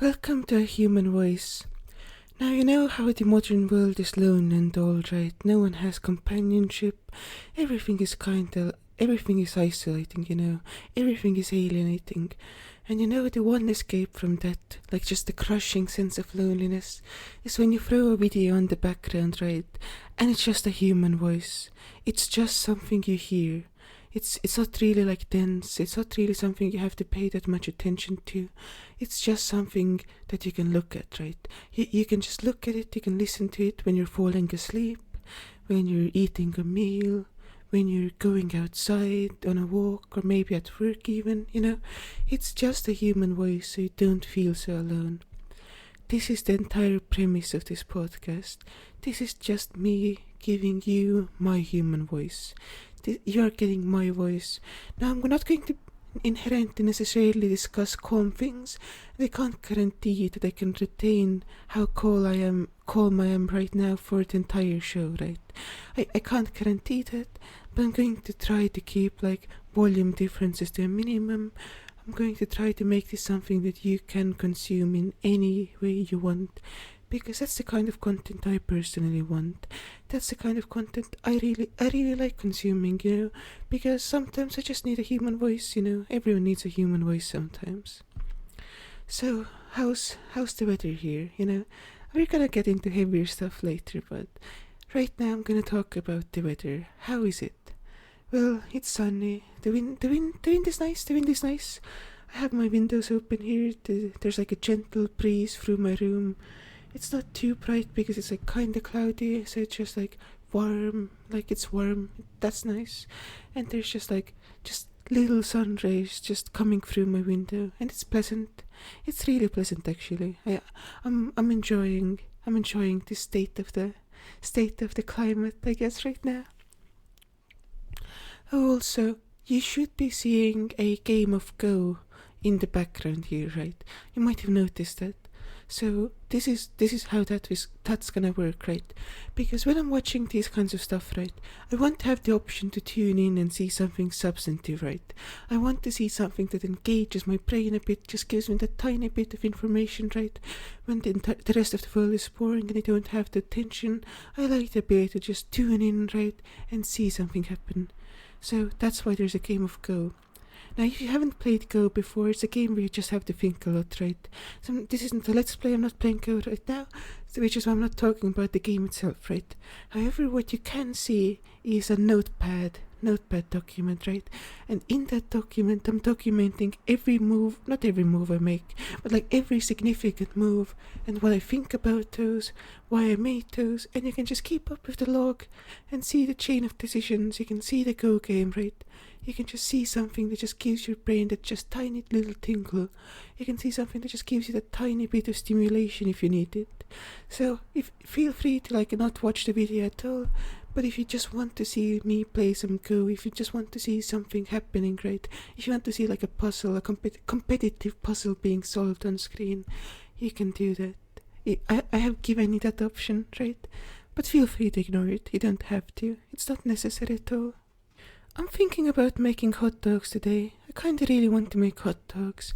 Welcome to A Human Voice. Now you know how the modern world is lone and all, right? No one has companionship. Everything is isolating. Everything is alienating. And the one escape from that, like just the crushing sense of loneliness, is when you throw a video on the background, right? And it's just a human voice. It's just something you hear. It's not really like dense. It's not really something you have to pay that much attention to. It's just something that you can look at, right? You can just look at it. You can listen to it when you're falling asleep, when you're eating a meal, when you're going outside on a walk, or maybe at work even. It's just a human voice, so you don't feel so alone. This is the entire premise of this podcast. This is just me giving you my human voice. You are getting my voice. Now, I'm not going to inherently necessarily discuss calm things. I can't guarantee that I can retain how calm I am right now for the entire show, right? I can't guarantee that, but I'm going to try to keep volume differences to a minimum. I'm going to try to make this something that you can consume in any way you want, because that's the kind of content I personally want. That's the kind of content I really like consuming, because sometimes I just need a human voice, everyone needs a human voice sometimes. So, how's the weather here, We're gonna get into heavier stuff later, but right now I'm gonna talk about the weather. How is it? Well, it's sunny. The wind is nice. I have my windows open here. There's a gentle breeze through my room. It's not too bright because it's kinda cloudy, so it's just warm, it's warm. That's nice. And there's just little sun rays just coming through my window, and it's pleasant. It's really pleasant actually. I'm enjoying the state of the climate, I guess, right now. Oh, also, you should be seeing a game of Go in the background here, right? You might have noticed that. So this is how that's gonna work, right? Because when I'm watching these kinds of stuff, right, I want to have the option to tune in and see something substantive, right? I want to see something that engages my brain a bit, just gives me that tiny bit of information, right? When the rest of the world is boring and I don't have the attention, I like the ability to just tune in, right, and see something happen. So that's why there's a game of Go. Now, if you haven't played Go before, it's a game where you just have to think a lot, right? So this isn't a let's play, I'm not playing Go right now, which is why I'm not talking about the game itself, right? However, what you can see is a notepad document, right? And in that document, I'm documenting not every move I make, but every significant move and what I think about those, why I made those, and you can just keep up with the log and see the chain of decisions. You can see the Go game, right? You can just see something that just gives your brain that just tiny little tingle. You can see something that just gives you that tiny bit of stimulation if you need it. So feel free to not watch the video at all, but if you just want to see me play some Go, if you just want to see something happening, right? If you want to see a puzzle, a competitive puzzle being solved on screen, you can do that. I have given you that option, right? But feel free to ignore it. You don't have to. It's not necessary at all. I'm thinking about making hot dogs today. I kinda really want to make hot dogs.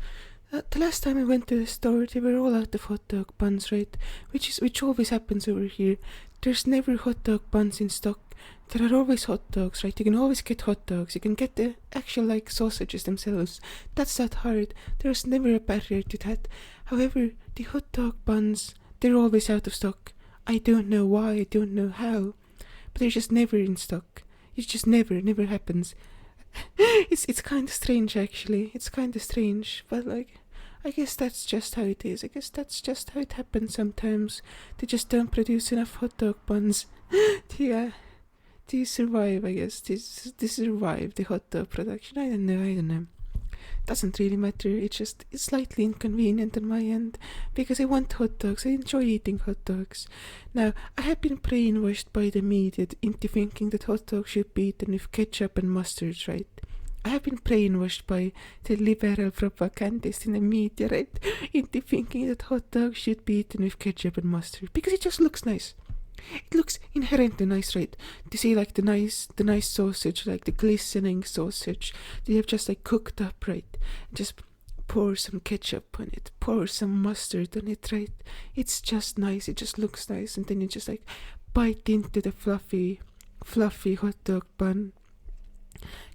The last time I went to the store, they were all out of hot dog buns, right? Which always happens over here. There's never hot dog buns in stock. There are always hot dogs, right? You can always get hot dogs. You can get the actual sausages themselves. That's not hard. There's never a barrier to that. However, the hot dog buns, they're always out of stock. I don't know why, I don't know how, but they're just never in stock. It just never happens. It's kind of strange actually. It's kind of strange, but I guess that's just how it is. I guess that's just how it happens sometimes. They just don't produce enough hot dog buns to survive, I guess. To survive the hot dog production. I don't know. Doesn't really matter. It's slightly inconvenient on my end because I want hot dogs. I enjoy eating hot dogs. Now, I have been brainwashed by the media into thinking that hot dogs should be eaten with ketchup and mustard, right? I have been brainwashed by the liberal propagandists in the media, right, into thinking that hot dogs should be eaten with ketchup and mustard because it just looks nice. It looks inherently nice, right? To see the nice sausage, the glistening sausage they have just cooked up, right? Just pour some ketchup on it, pour some mustard on it, right? It's just nice, it just looks nice, and then you just like bite into the fluffy hot dog bun.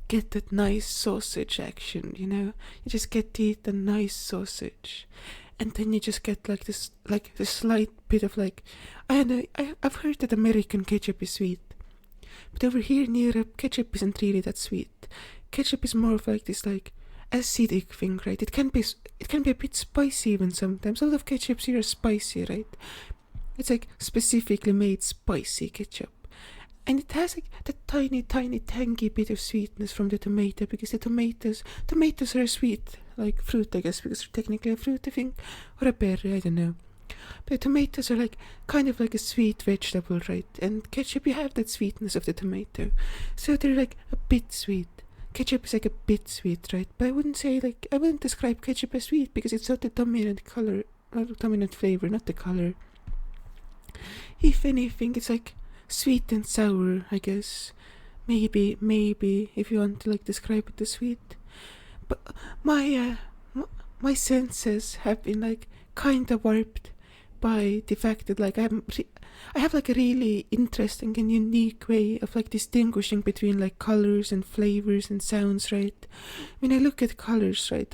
Get that nice sausage action, You just get to eat a nice sausage. And then you just get like this slight bit of like, I know, I've heard that American ketchup is sweet. But over here in Europe, ketchup isn't really that sweet. Ketchup is more of like this like acidic thing, right? It can be a bit spicy even sometimes. A lot of ketchups here are spicy, right? It's like specifically made spicy ketchup. And it has like that tiny, tangy bit of sweetness from the tomato, because the tomatoes are a sweet, like fruit, I guess, because they're technically a fruit, I think, or a berry, I don't know. But tomatoes are like kind of like a sweet vegetable, right? And ketchup, you have that sweetness of the tomato, so they're like a bit sweet. Ketchup is like a bit sweet, right? But I wouldn't describe ketchup as sweet, because it's not the dominant color, or dominant flavor, not the color. If anything, it's like sweet and sour, I guess. Maybe, if you want to like describe it as sweet. But my senses have been like kind of warped by the fact that like I have like a really interesting and unique way of like distinguishing between like colors and flavors and sounds, right? When I look at colors, right,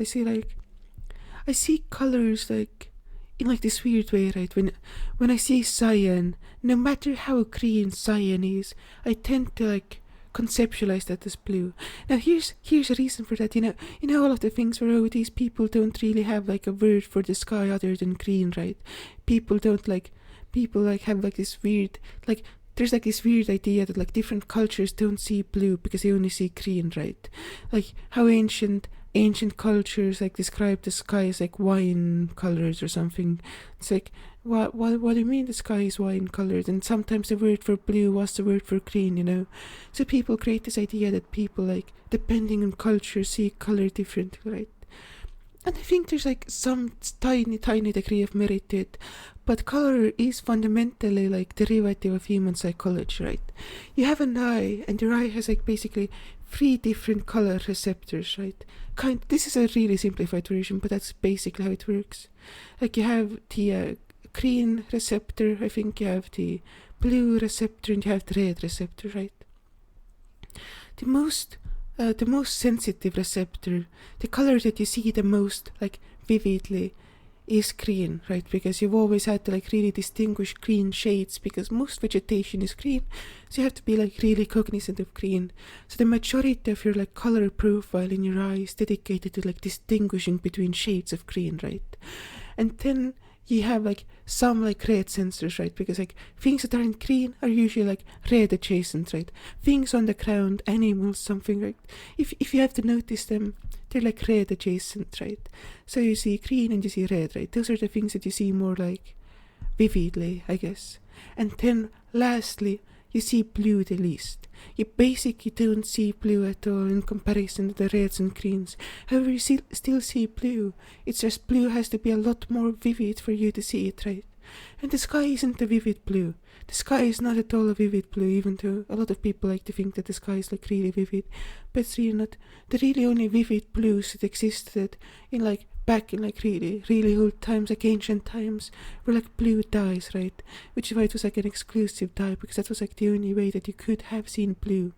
I see colors like in like this weird way, right? When I see cyan, no matter how green cyan is, I tend to like conceptualize that as blue. Now here's a reason for that. You know all of the things where these people don't really have like a word for the sky other than green, right? People have like this weird, like there's like this weird idea that like different cultures don't see blue because they only see green, right? Like how ancient cultures like describe the sky as like wine colors or something. It's like, what do you mean the sky is wine colored? And sometimes the word for blue was the word for green, So people create this idea that people like, depending on culture, see color differently, right? And I think there's like some tiny degree of merit to it, but color is fundamentally like derivative of human psychology, right? You have an eye, and your eye has like basically 3 different color receptors, right? This is a really simplified version, but that's basically how it works. Like you have the green receptor, I think you have the blue receptor, and you have the red receptor, right? The most sensitive receptor, the color that you see the most like vividly, is green, right? Because you've always had to like really distinguish green shades, because most vegetation is green, so you have to be like really cognizant of green. So the majority of your like color profile in your eye is dedicated to like distinguishing between shades of green, right? And then you have like some like red sensors, right? Because like things that aren't green are usually like red adjacent, right? Things on the ground, animals, something, right? If you have to notice them, they're like red adjacent, right? So you see green and you see red, right? Those are the things that you see more like vividly, I guess. And then lastly, you see blue the least. You basically don't see blue at all in comparison to the reds and greens. However, you still see blue. It's just blue has to be a lot more vivid for you to see it, right? And the sky isn't a vivid blue. The sky is not at all a vivid blue, even though a lot of people like to think that the sky is like really vivid. But it's really not. The really only vivid blues that existed back in like really old times, like ancient times, were like blue dyes, right? Which is why it was like an exclusive dye, because that was like the only way that you could have seen blue.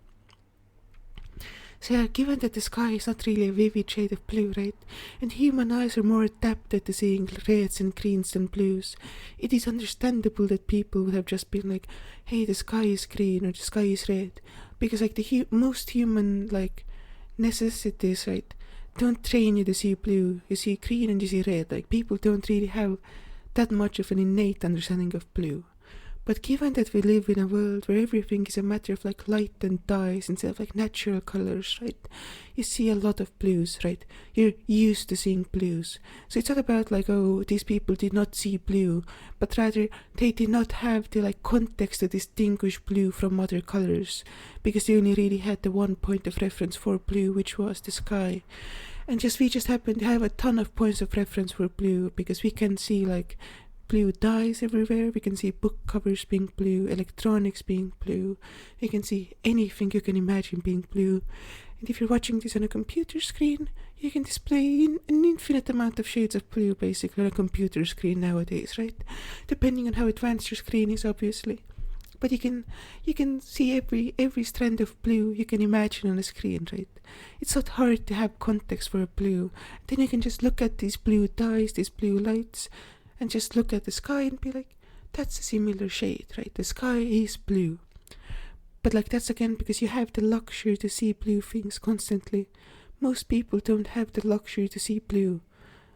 So yeah, given that the sky is not really a vivid shade of blue, right? And human eyes are more adapted to seeing reds and greens than blues, it is understandable that people would have just been like, hey, the sky is green or the sky is red. Because like the most human like necessities, right, don't train you to see blue. You see green and you see red. Like people don't really have that much of an innate understanding of blue. But given that we live in a world where everything is a matter of like light and dyes instead of like natural colors, right? You see a lot of blues, right? You're used to seeing blues. So it's not about like, oh, these people did not see blue, but rather they did not have the like context to distinguish blue from other colors, because they only really had the one point of reference for blue, which was the sky. And we just happen to have a ton of points of reference for blue, because we can see like blue dyes everywhere. We can see book covers being blue, electronics being blue. We can see anything you can imagine being blue. And if you're watching this on a computer screen, you can display an infinite amount of shades of blue basically on a computer screen nowadays, right? Depending on how advanced your screen is, obviously. But you can see every strand of blue you can imagine on a screen, right? It's not hard to have context for a blue. Then you can just look at these blue dyes, these blue lights, and just look at the sky and be like, that's a similar shade, right? The sky is blue. But like that's again because you have the luxury to see blue things constantly. Most people don't have the luxury to see blue.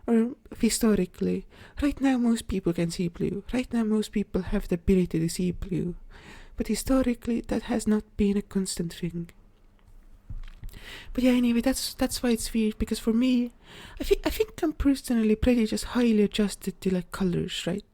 Or historically, right now most people can see blue. Right now most people have the ability to see blue. But historically that has not been a constant thing. But yeah, anyway, that's why it's weird, because for me, I think I'm personally pretty just highly adjusted to like colors, right?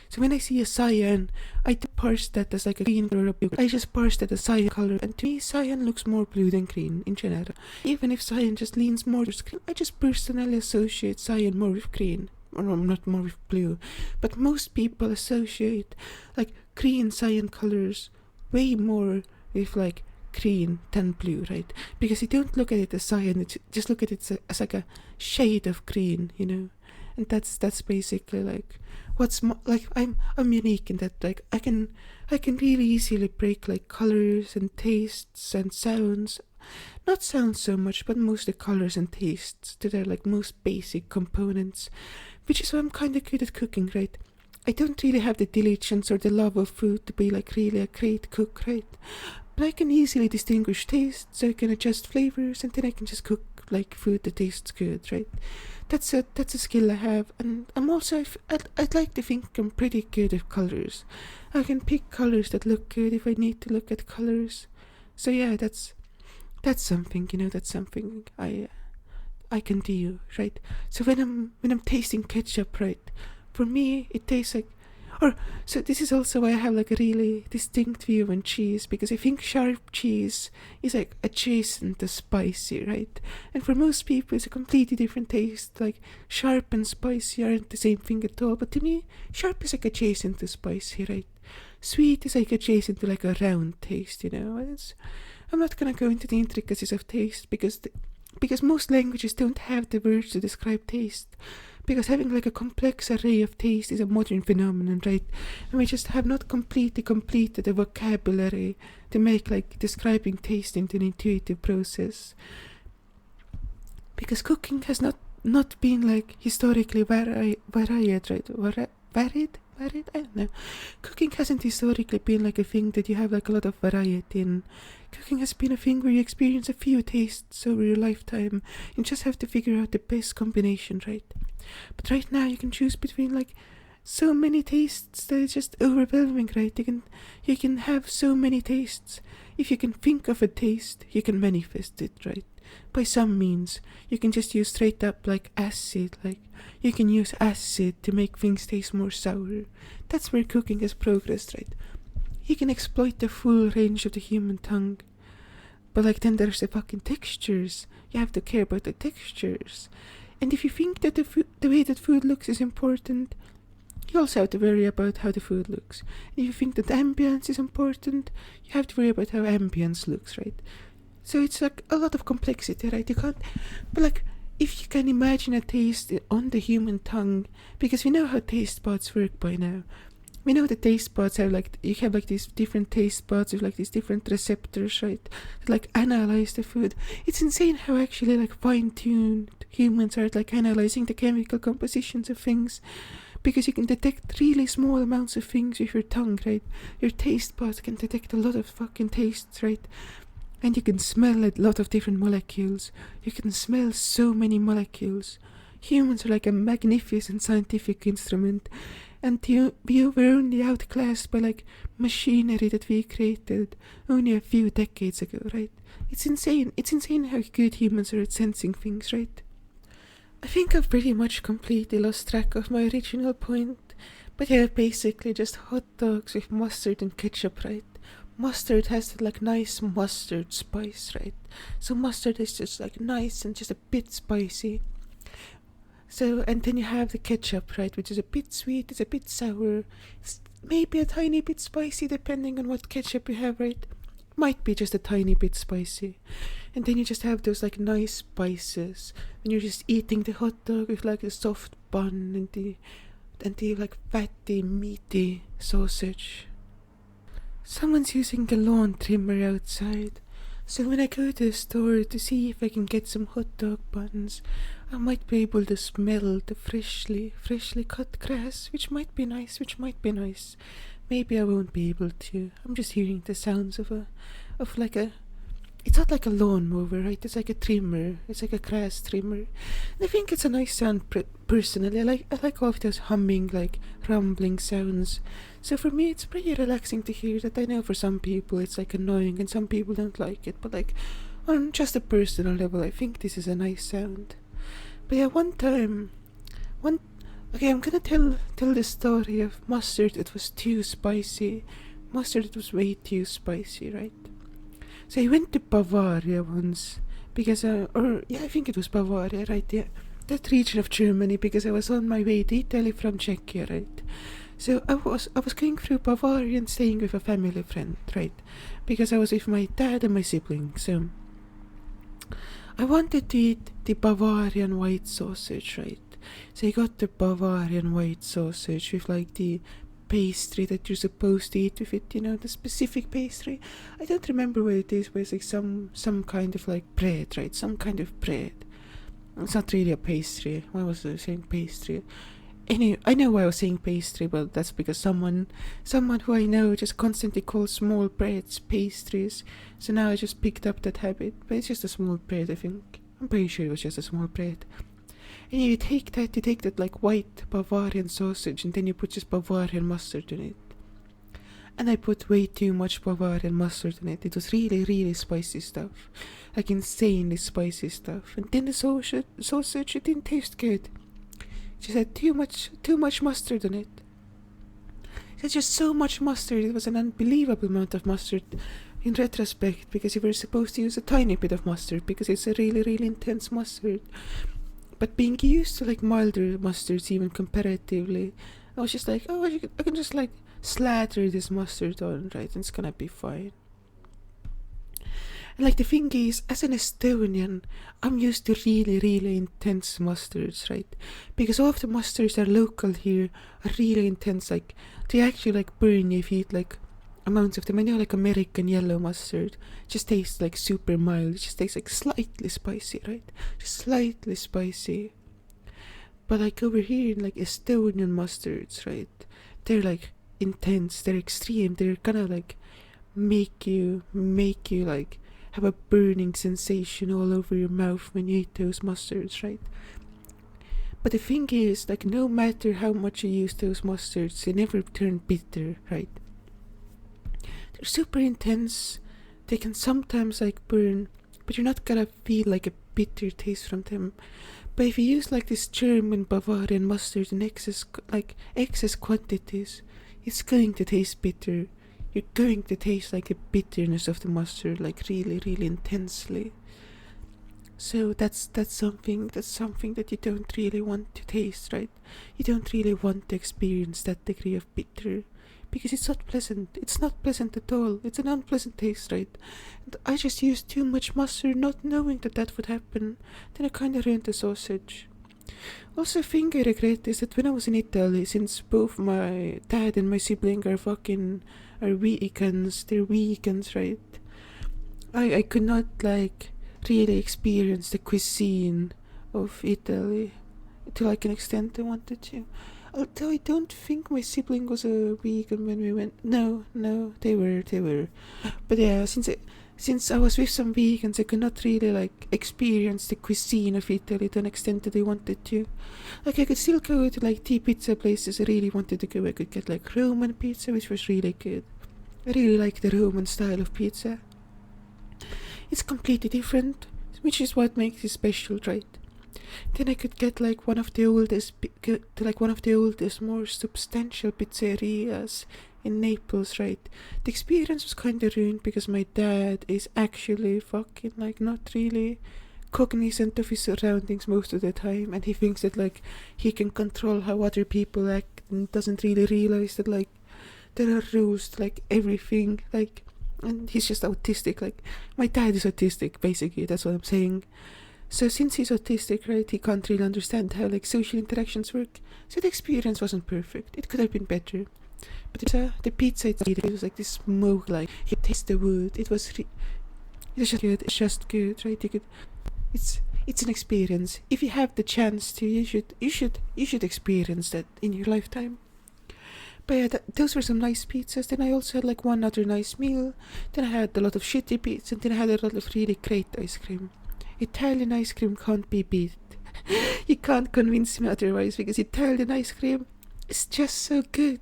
So when I see a cyan, I don't parse that as like a green or a blue. I just parse that as cyan color, and to me, cyan looks more blue than green in general. Even if cyan just leans more towards green, I just personally associate cyan more with green. Or not more with blue, but most people associate like green cyan colors way more with like green than blue, right? Because you don't look at it as cyan, you just look at it as like a shade of green, you know. And that's basically like what's like I'm unique in that like I can really easily break like colors and tastes and sounds. Not sounds so much, but mostly colors and tastes to their like most basic components, which is why I'm kind of good at cooking, right? I don't really have the diligence or the love of food to be like really a great cook, right? But I can easily distinguish tastes, so I can adjust flavors, and then I can just cook like food that tastes good, right? That's a skill I have, and I'm also I'd like to think I'm pretty good at colors. I can pick colors that look good if I need to look at colors. So yeah, that's something, you know. That's something I can do, right? So when I'm tasting ketchup, right? For me, it tastes like, so this is also why I have like a really distinct view on cheese, because I think sharp cheese is like adjacent to spicy, right? And for most people, it's a completely different taste. Like sharp and spicy aren't the same thing at all. But to me, sharp is like adjacent to spicy, right? Sweet is like adjacent to like a round taste, you know. I'm not gonna go into the intricacies of taste because most languages don't have the words to describe taste. Because having like a complex array of taste is a modern phenomenon, right? And we just have not completely completed the vocabulary to make like describing taste into an intuitive process. Because cooking has not been like historically varied, right? Varied? I don't know. Cooking hasn't historically been like a thing that you have like a lot of variety in. Cooking has been a thing where you experience a few tastes over your lifetime. You just have to figure out the best combination, right? But right now you can choose between like so many tastes that it's just overwhelming, right? You can have so many tastes. If you can think of a taste, you can manifest it, right? By some means. You can just use straight up like acid, like you can use acid to make things taste more sour. That's where cooking has progressed, right? You can exploit the full range of the human tongue. But like then there's the fucking textures. You have to care about the textures. And if you think that the way that food looks is important, you also have to worry about how the food looks. And if you think that ambience is important, you have to worry about how ambience looks, right? So it's like a lot of complexity, right? You can't, but like, if you can imagine a taste on the human tongue, because we know how taste buds work by now. We know the taste buds have like, you have like these different taste buds with like these different receptors, right? That like analyze the food. It's insane how actually like fine-tuned humans are like analyzing the chemical compositions of things. Because you can detect really small amounts of things with your tongue, right? Your taste buds can detect a lot of fucking tastes, right? And you can smell a lot of different molecules. You can smell so many molecules. Humans are like a magnificent scientific instrument. And we were only outclassed by like machinery that we created only a few decades ago, right? It's insane. It's insane how good humans are at sensing things, right? I think I've pretty much completely lost track of my original point. But yeah, basically just hot dogs with mustard and ketchup, right? Mustard has that like nice mustard spice, right? So mustard is just like nice and just a bit spicy. So, and then you have the ketchup, right, which is a bit sweet, it's a bit sour, it's maybe a tiny bit spicy depending on what ketchup you have, right? might be just a tiny bit spicy. And then you just have those like nice spices, and you're just eating the hot dog with like a soft bun and the like fatty, meaty sausage. Someone's using the lawn trimmer outside, so when I go to the store to see if I can get some hot dog buns, I might be able to smell the freshly cut grass, which might be nice. Maybe I won't be able to. I'm just hearing the sounds of like a. It's not like a lawnmower, right? It's like a trimmer. It's like a grass trimmer. And I think it's a nice sound. Personally, I like all of those humming, like rumbling sounds. So for me, it's pretty relaxing to hear that. I know for some people it's like annoying, and some people don't like it. But like on just a personal level, I think this is a nice sound. But yeah, okay, I'm gonna tell the story of mustard. It was too spicy. Mustard, it was way too spicy, right? So I went to Bavaria once because, I think it was Bavaria, right? Yeah, that region of Germany, because I was on my way to Italy from Czechia, right? So I was going through Bavaria and staying with a family friend, right? Because I was with my dad and my siblings. So I wanted to eat the Bavarian white sausage, right? So I got the Bavarian white sausage with like the pastry that you're supposed to eat with it, the specific pastry. I don't remember what it is, but it's like some kind of like bread, right? Some kind of bread. It's not really a pastry. Why was I saying pastry? Anyway, I know why I was saying pastry, but that's because someone who I know just constantly calls small breads pastries. So now I just picked up that habit. But it's just a small bread, I think. I'm pretty sure it was just a small bread. And you take that like white Bavarian sausage, and then you put just Bavarian mustard in it. And I put way too much Bavarian mustard in it. It was really, really spicy stuff. Like insanely spicy stuff. And then the sausage, it didn't taste good. It just had too much mustard in it. It had just so much mustard. It was an unbelievable amount of mustard in retrospect, because you were supposed to use a tiny bit of mustard because it's a really, really intense mustard. But being used to like milder mustards, even comparatively, I was just like, I can just like slather this mustard on, right, and it's gonna be fine. And like the thing is, as an Estonian, I'm used to really, really intense mustards, right? Because all of the mustards that are local here are really intense. Like they actually like burn you if you eat like amounts of them. I know like American yellow mustard just tastes like super mild. It just tastes like slightly spicy, right? Just slightly spicy. But like over here in like Estonian mustards, right? They're like intense. They're extreme. They're gonna like make you like have a burning sensation all over your mouth when you eat those mustards, right? But the thing is, like, no matter how much you use those mustards, they never turn bitter, right? They're super intense. They can sometimes like burn, but you're not gonna feel like a bitter taste from them. But if you use like this German Bavarian mustard in excess quantities, it's going to taste bitter. You're going to taste like the bitterness of the mustard, like really, really intensely. So that's something that you don't really want to taste, right? You don't really want to experience that degree of bitter, because it's not pleasant. It's not pleasant at all. It's an unpleasant taste, right? And I just used too much mustard, not knowing that would happen. Then I kind of ruined the sausage. Also, a thing I regret is that when I was in Italy, since both my dad and my sibling are vegans, they're vegans, right? I could not like really experience the cuisine of Italy to like an extent I wanted to. Although I don't think my sibling was a vegan when we went. No, they were. But yeah, since I was with some vegans, I could not really like experience the cuisine of Italy to an extent that I wanted to. Like I could still go to like tea pizza places I really wanted to go. I could get like Roman pizza, which was really good. I really like the Roman style of pizza. It's completely different, which is what makes it special, right? Then I could get like one of the oldest, more substantial pizzerias in Naples, right? The experience was kind of ruined because my dad is actually fucking like not really cognizant of his surroundings most of the time, and he thinks that like he can control how other people act, and doesn't really realize that like there are rules to like everything. Like and he's just autistic. Like, my dad is autistic, basically, that's what I'm saying. So since he's autistic, right, he can't really understand how like social interactions work. So the experience wasn't perfect. It could have been better. But the pizza it was like this smoke, like you taste the wood. It was just good. It's just good, right? It's an experience. If you have the chance to, you should experience that in your lifetime. But yeah, those were some nice pizzas. Then I also had like one other nice meal. Then I had a lot of shitty pizza, and then I had a lot of really great ice cream. Italian ice cream can't be beat. You can't convince me otherwise, because Italian ice cream is just so good.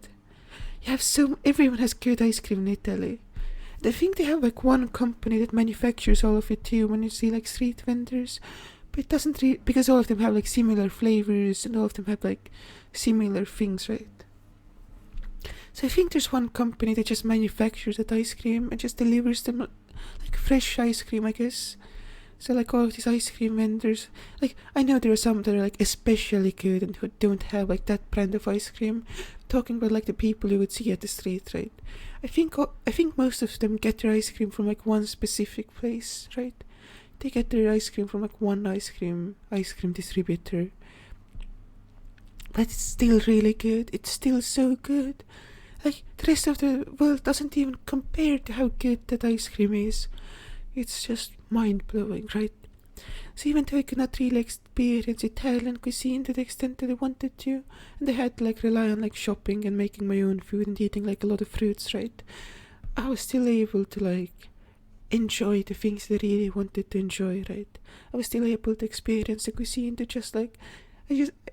Everyone has good ice cream in Italy. I think they have like one company that manufactures all of it too, when you see like street vendors. But it doesn't because all of them have like similar flavors, and all of them have like similar things, right? So I think there's one company that just manufactures that ice cream and just delivers them like fresh ice cream, I guess. So like all of these ice cream vendors, like I know there are some that are like especially good and who don't have like that brand of ice cream. Talking about like the people you would see at the street, right? I think most of them get their ice cream from like one specific place, right? They get their ice cream from like one ice cream distributor. But it's still really good. It's still so good. Like the rest of the world doesn't even compare to how good that ice cream is. It's just mind-blowing, right? So even though I could not really experience Italian cuisine to the extent that I wanted to, and I had to like rely on like shopping and making my own food and eating like a lot of fruits, right? I was still able to like enjoy the things that I really wanted to enjoy, right? I was still able to experience the cuisine to just like,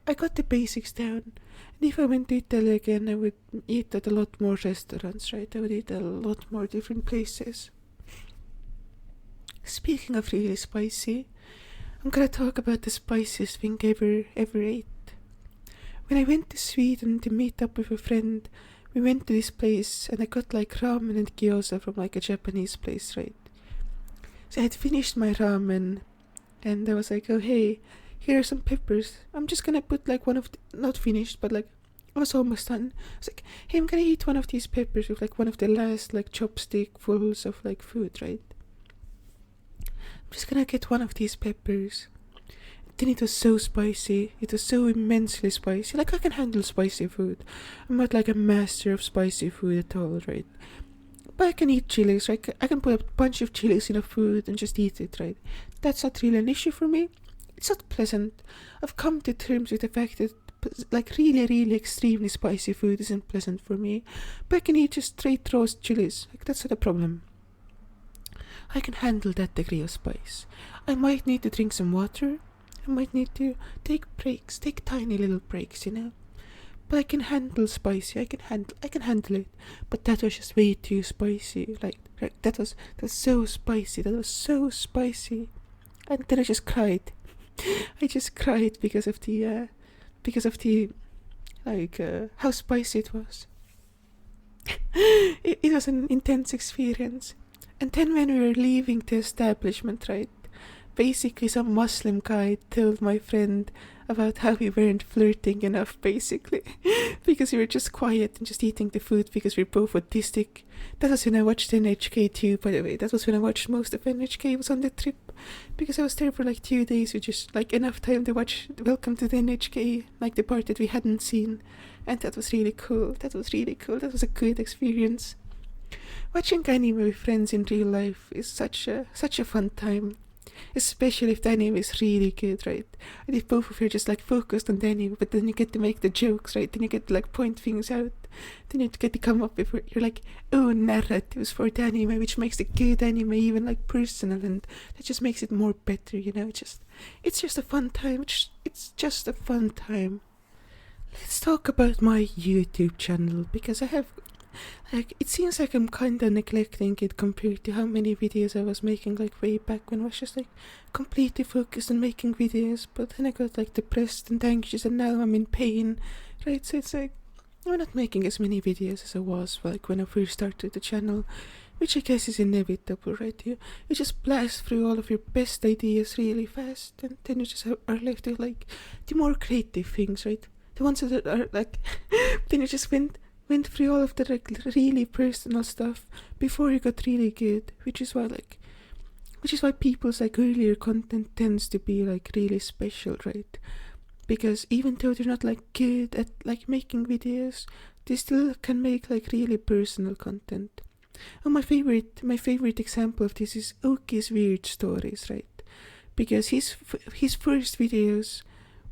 I got the basics down. And if I went to Italy again, I would eat at a lot more restaurants, right? I would eat at a lot more different places. Speaking of really spicy, I'm gonna talk about the spiciest thing I ever ate. When I went to Sweden to meet up with a friend, we went to this place and I got like ramen and gyoza from like a Japanese place, right? So I had finished my ramen and I was like, oh hey, here are some peppers. I'm just gonna put like one of not finished, but like I was almost done. I was like, hey, I'm gonna eat one of these peppers with like one of the last like chopstickfuls of like food, right? I'm just gonna get one of these peppers. Then it was so spicy. It was so immensely spicy. Like, I can handle spicy food. I'm not like a master of spicy food at all, right? But I can eat chilies, right? I can put a bunch of chilies in a food and just eat it, right? That's not really an issue for me. It's not pleasant. I've come to terms with the fact that like really, really extremely spicy food isn't pleasant for me. But I can eat just straight roast chilies. Like, that's not a problem. I can handle that degree of spice. I might need to drink some water. I might need to take breaks, take tiny little breaks, you know. But I can handle spicy. I can handle it. But that was just way too spicy. Like that was so spicy. That was so spicy. And then I just cried. I just cried because of the how spicy it was. It was an intense experience. And then when we were leaving the establishment, right, basically some Muslim guy told my friend about how we weren't flirting enough, basically, because we were just quiet and just eating the food because we're both autistic. That was when I watched NHK too, by the way. That was when I watched most of NHK. Was on the trip, because I was there for like 2 days, which is like enough time to watch Welcome to the NHK, like the part that we hadn't seen. And that was really cool. That was a good experience. Watching anime with friends in real life is such a fun time. Especially if the anime is really good, right? And if both of you are just like focused on the anime, but then you get to make the jokes, right? Then you get to like point things out. Then you get to come up with your like own narratives for the anime, which makes the good anime even like personal, and that just makes it more better, you know? It's just a fun time. It's just a fun time. Let's talk about my YouTube channel, because I have it seems like I'm kinda neglecting it compared to how many videos I was making like way back when I was just like completely focused on making videos. But then I got like depressed and anxious, and now I'm in pain, right? So it's like I'm not making as many videos as I was like when I first started the channel, which I guess is inevitable, right? You just blast through all of your best ideas really fast, and then you just are left with like the more creative things, right? The ones that are like then you just went went through all of the like really personal stuff before he got really good, which is why people's like earlier content tends to be like really special, right? Because even though they're not like good at like making videos, they still can make like really personal content. Oh, my favorite example of this is Oki's Weird Stories, right? Because his first videos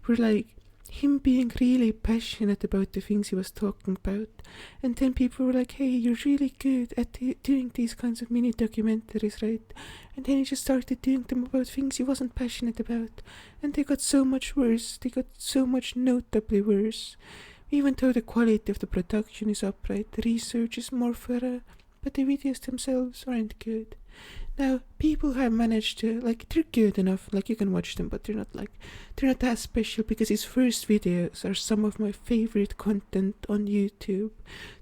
were like him being really passionate about the things he was talking about, and then people were like, hey, you're really good at doing these kinds of mini documentaries, right? And then he just started doing them about things he wasn't passionate about, and they got so much worse, they got so much notably worse. Even though the quality of the production is up, right, the research is more thorough, but the videos themselves aren't good. Now, people have managed to, like, they're good enough, like, you can watch them, but they're not that special, because his first videos are some of my favorite content on YouTube.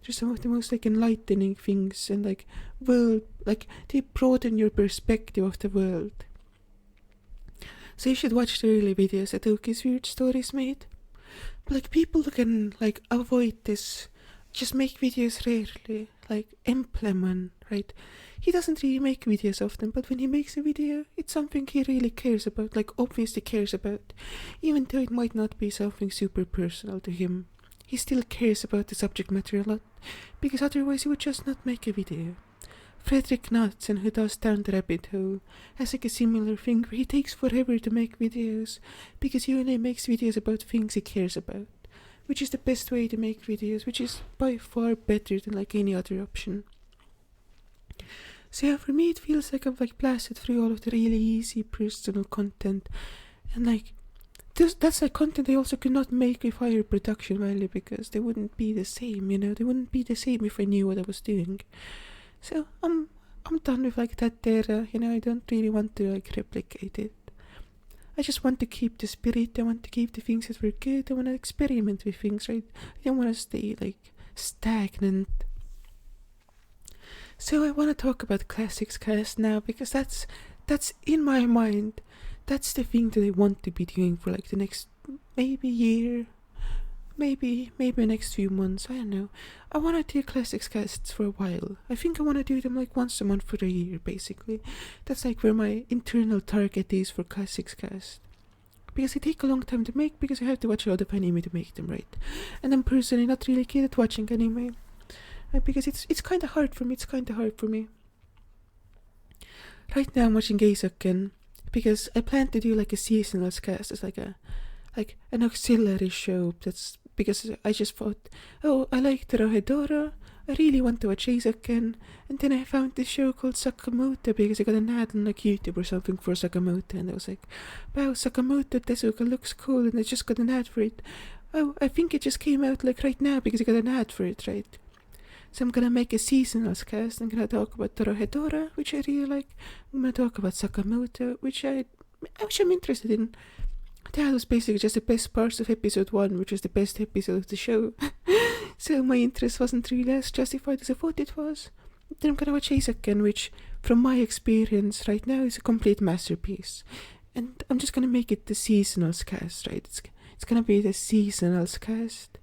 They're some of the most, like, enlightening things, and, like, they broaden your perspective of the world. So you should watch the early videos that Oki's Weird Stories made. But, like, people can, like, avoid this, just make videos rarely, like Empleman, right? He doesn't really make videos often, but when he makes a video, it's something he really cares about, like obviously cares about. Even though it might not be something super personal to him, he still cares about the subject matter a lot, because otherwise he would just not make a video. Fredrik Knudsen, who does Down the Rabbit Hole, has like a similar thing where he takes forever to make videos, because he only makes videos about things he cares about, which is the best way to make videos, which is by far better than like any other option. So yeah, for me it feels like I've like blasted through all of the really easy personal content, and like that's like content I also could not make with higher production value, because they wouldn't be the same, they wouldn't be the same if I knew what I was doing. So I'm done with like that era, I don't really want to like replicate it. I just want to keep the spirit, I want to keep the things that were good, I want to experiment with things, right? I don't want to stay like stagnant. So I want to talk about Classics Cast now, because that's in my mind, that's the thing that I want to be doing for like the next maybe year, maybe next few months, I don't know. I want to do Classics Casts for a while. I think I want to do them like once a month for a year, basically. That's like where my internal target is for Classics Cast. Because they take a long time to make, because I have to watch a lot of anime to make them, right? And I'm personally not really good at watching anime. Because it's kind of hard for me. Right now I'm watching Geisaken, because I plan to do like a seasonal cast as like an auxiliary show. That's because I just thought, oh, I like Dorohedoro, I really want to watch Geisaken, and then I found this show called Sakamoto, because I got an ad on like YouTube or something for Sakamoto, and I was like, wow, Sakamoto Tezuka looks cool, and I just got an ad for it. Oh, I think it just came out like right now, because I got an ad for it, right? So I'm gonna make a seasonal cast. I'm gonna talk about Dorohedoro, which I really like. I'm gonna talk about Sakamoto, which I'm interested in. That was basically just the best parts of episode 1, which was the best episode of the show. So my interest wasn't really as justified as I thought it was. Then I'm gonna watch Geisaken, which, from my experience right now, is a complete masterpiece. And I'm just gonna make it the seasonal cast, right? It's gonna be the seasonal cast.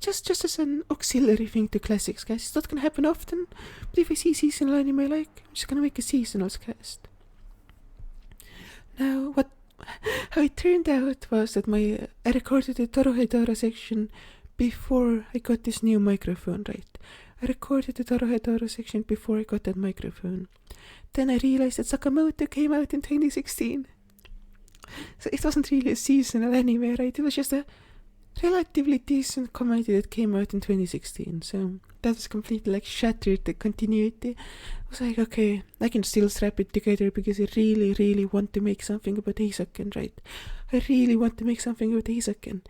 Just as an auxiliary thing to Classics Cast. It's not gonna happen often, but if I see seasonal anime I like, I'm just gonna make a seasonal cast. Now, how it turned out was that I recorded the Dorohedoro section before I got this new microphone, right? I recorded the Dorohedoro section before I got that microphone. Then I realized that Sakamoto came out in 2016. So it wasn't really a seasonal anime, right? It was just a relatively decent comedy that came out in 2016, so that was completely like shattered the continuity. I was like, okay, I can still strap it together, because I really, really want to make something about Geisaken, right? I really want to make something about Geisaken,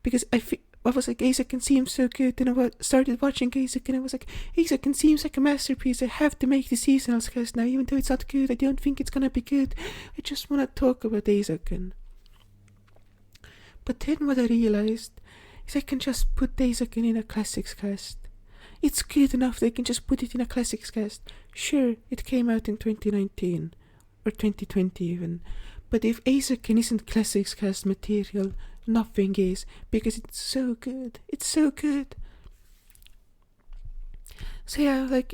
because I was like, Geisaken seems so good, then I started watching Geisaken, I was like, Geisaken seems like a masterpiece, I have to make the seasonal cast now, even though it's not good, I don't think it's gonna be good, I just wanna talk about Geisaken. But then what I realized is I can just put Geisaken in a Classics Cast. It's good enough that I can just put it in a Classics Cast. Sure, it came out in 2019, or 2020 even, but if Geisaken isn't Classics Cast material, nothing is, because it's so good. It's so good. So yeah, like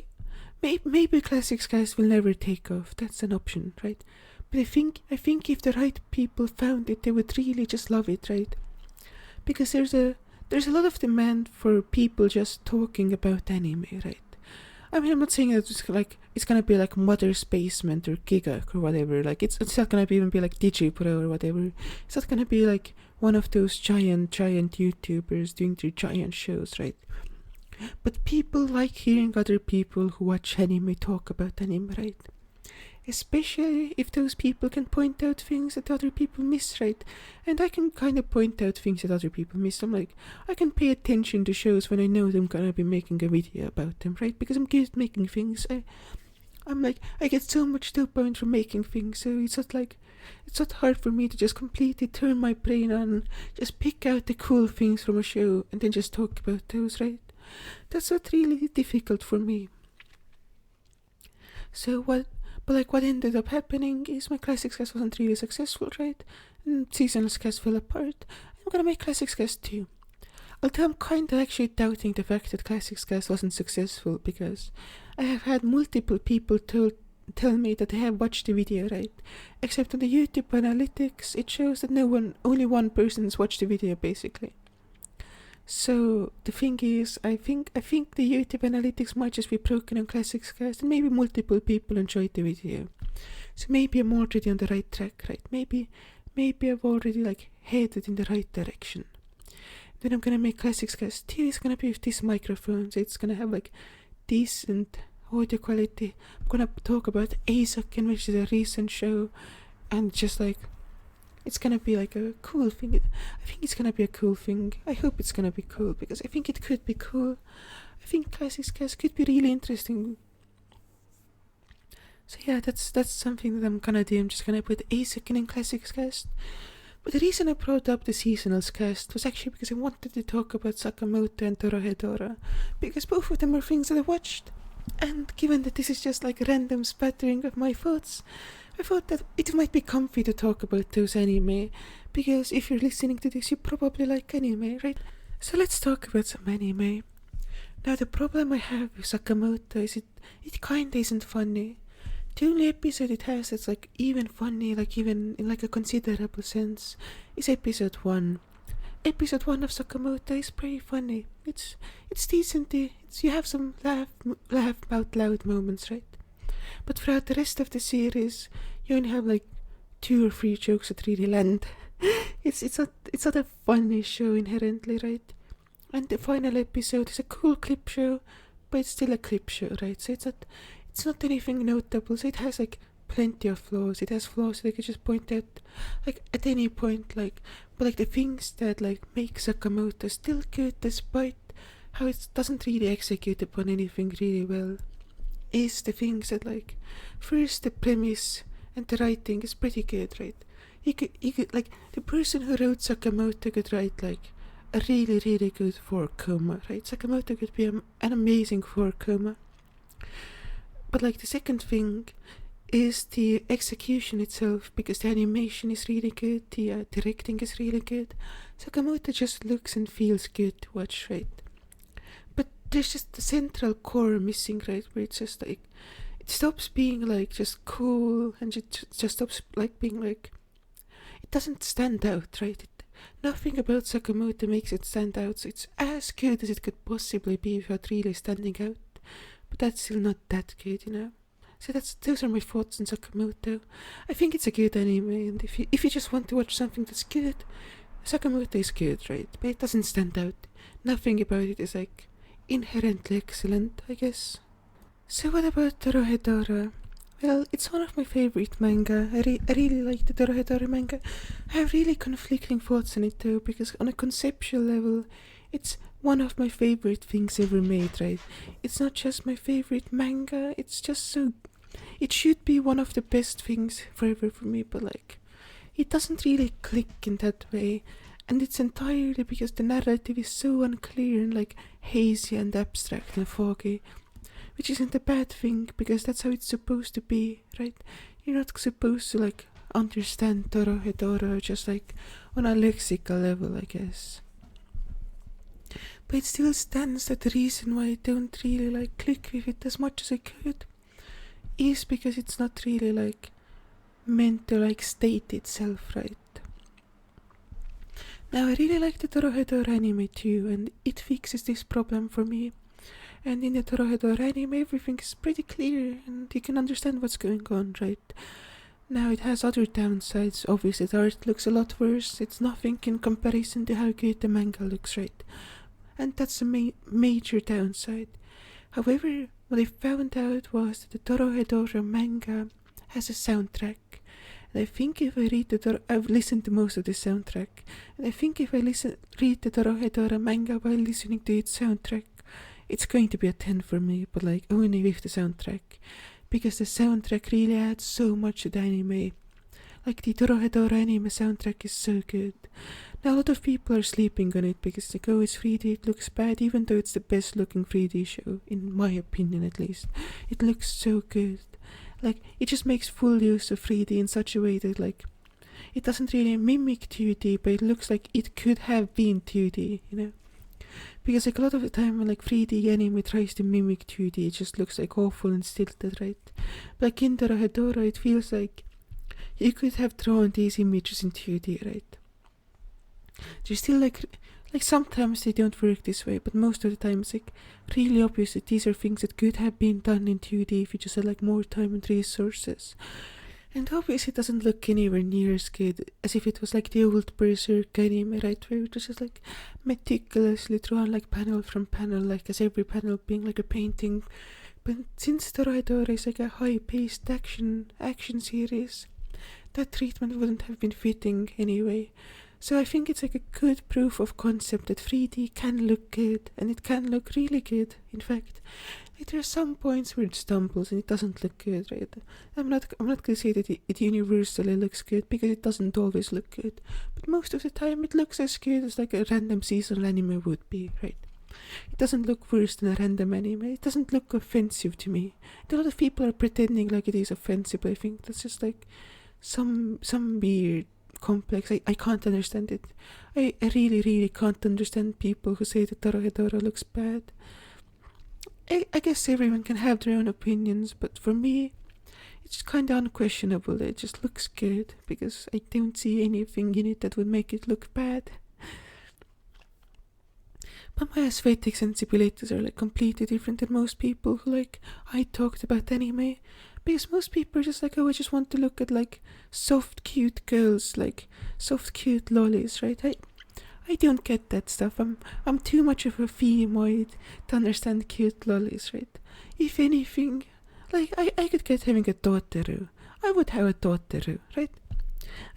maybe classics guys will never take off. That's an option, right? But I think if the right people found it, they would really just love it, right? Because there's a lot of demand for people just talking about anime, right? I mean, I'm not saying that it's gonna be like Mother's Basement or Gigak or whatever. Like it's not gonna even be like DigiPro or whatever. It's not gonna be like one of those giant YouTubers doing their giant shows, right? But people like hearing other people who watch anime talk about anime, right? Especially if those people can point out things that other people miss, right? And I can kind of point out things that other people miss. I'm like, I can pay attention to shows when I know I'm gonna be making a video about them, right? Because I'm good at making things. I'm like, I get so much dopamine from making things, so it's not hard for me to just completely turn my brain on, just pick out the cool things from a show, and then just talk about those, right? That's not really difficult for me. So what ended up happening is my classics cast wasn't really successful, right? And seasonal cast fell apart. I'm gonna make classics cast too. Although I'm kinda actually doubting the fact that classics cast wasn't successful, because I have had multiple people tell me that they have watched the video, right? Except on the YouTube analytics, it shows that only one person's watched the video basically. So the thing is, I think the YouTube analytics might just be broken on Classics Cast, and maybe multiple people enjoyed the video. So maybe I'm already on the right track, right? Maybe I've already like headed in the right direction. Then I'm gonna make Classics Cast 2. It's gonna be with these microphones. It's gonna have like decent audio quality. I'm gonna talk about Aizoken, which is a recent show, and just like it's gonna be like a cool thing. I think it's gonna be a cool thing. I hope it's gonna be cool, because I think it could be cool. I think Classics Cast could be really interesting. So yeah, that's something that I'm gonna do. I'm just gonna put Aizoken in Classics Cast. But the reason I brought up the Seasonals cast was actually because I wanted to talk about Sakamoto and Dorohedoro, because both of them are things that I watched. And given that this is just like a random spattering of my thoughts, I thought that it might be comfy to talk about those anime, because if you're listening to this, you probably like anime, right? So let's talk about some anime. Now the problem I have with Sakamoto is it kinda isn't funny. The only episode it has that's like even funny, like even in like a considerable sense, is episode 1. Episode 1 of Sakamoto is pretty funny. It's decent. You have some laugh out loud moments, right? But throughout the rest of the series, you only have like 2 or 3 jokes that really land. It's not a funny show inherently, right? And the final episode is a cool clip show, but it's still a clip show, right? So it's not anything notable. So it has like plenty of flaws. It has flaws that I could just point out like at any point, like, but like the things that like make Sakamoto still good despite how it doesn't really execute upon anything really well, is the things that like, first the premise and the writing is pretty good, right? You could like, the person who wrote Sakamoto could write like a really good 4-koma, right? Sakamoto could be an amazing 4-koma. But like the second thing is the execution itself, because the animation is really good, the directing is really good. Sakamoto just looks and feels good to watch, right? But there's just the central core missing, right? Where it's just like, it stops being like just cool, and it just stops like being like, it doesn't stand out, right? Nothing about Sakamoto makes it stand out, so it's as good as it could possibly be without really standing out. But that's still not that good, you know? So those are my thoughts on Sakamoto. I think it's a good anime, and if you just want to watch something that's good, Sakamoto is good, right? But it doesn't stand out. Nothing about it is like inherently excellent, I guess. So what about Dorohedoro? Well, it's one of my favorite manga. I really like the Dorohedoro manga. I have really conflicting thoughts on it though, because on a conceptual level, it's one of my favorite things ever made, right? It's not just my favorite manga, it's just so... It should be one of the best things forever for me, but like, it doesn't really click in that way. And it's entirely because the narrative is so unclear and like hazy and abstract and foggy. Which isn't a bad thing, because that's how it's supposed to be, right? You're not supposed to like understand Dorohedoro just like on a lexical level, I guess. But it still stands that the reason why I don't really like click with it as much as I could is because it's not really like meant to like state itself, right? Now I really like the Dorohedoro anime too, and it fixes this problem for me. And in the Dorohedoro anime, everything is pretty clear and you can understand what's going on, right? Now it has other downsides. Obviously the art looks a lot worse. It's nothing in comparison to how good the manga looks, right? And that's a major downside. However, what I found out was that the Dorohedoro manga has a soundtrack. And I think if I read I've listened to most of the soundtrack, and I think if I read the Dorohedoro manga while listening to its soundtrack, it's going to be a 10 for me, but like only with the soundtrack. Because the soundtrack really adds so much to the anime. Like the Dorohedoro anime soundtrack is so good. Now a lot of people are sleeping on it because they go, it's 3D, it looks bad, even though it's the best looking 3D show, in my opinion at least. It looks so good. Like, it just makes full use of 3D in such a way that like, it doesn't really mimic 2D, but it looks like it could have been 2D, you know? Because like a lot of the time when like 3D anime tries to mimic 2D, it just looks like awful and stilted, right? But like in Dorohedoro, it feels like you could have drawn these images in 2D, right? There's still like sometimes they don't work this way, but most of the time it's like really obvious that these are things that could have been done in 2D if you just had like more time and resources. And obviously it doesn't look anywhere near as good as if it was like the old Berserk anime, right? Where it was just like meticulously drawn like panel from panel, like as every panel being like a painting. But since Dorohedoro is like a high-paced action series, that treatment wouldn't have been fitting anyway. So I think it's like a good proof of concept that 3D can look good, and it can look really good, in fact. Like there are some points where it stumbles and it doesn't look good, right? I'm not gonna say that it universally looks good, because it doesn't always look good. But most of the time it looks as good as like a random seasonal anime would be, right? It doesn't look worse than a random anime. It doesn't look offensive to me. And a lot of people are pretending like it is offensive, but I think that's just like some weird complex. I can't understand it. I really can't understand people who say that Dorohedoro looks bad. I guess everyone can have their own opinions, but for me, it's kind of unquestionable. It just looks good, because I don't see anything in it that would make it look bad. But my aesthetic sensibilities are like completely different than most people who like I talked about anime. Because most people are just like, oh, I just want to look at like soft cute girls, like soft cute lollies, right? I don't get that stuff. I'm too much of a femoid to understand cute lollies, right? If anything, like I could get having a Totoro. I would have a Totoro, right?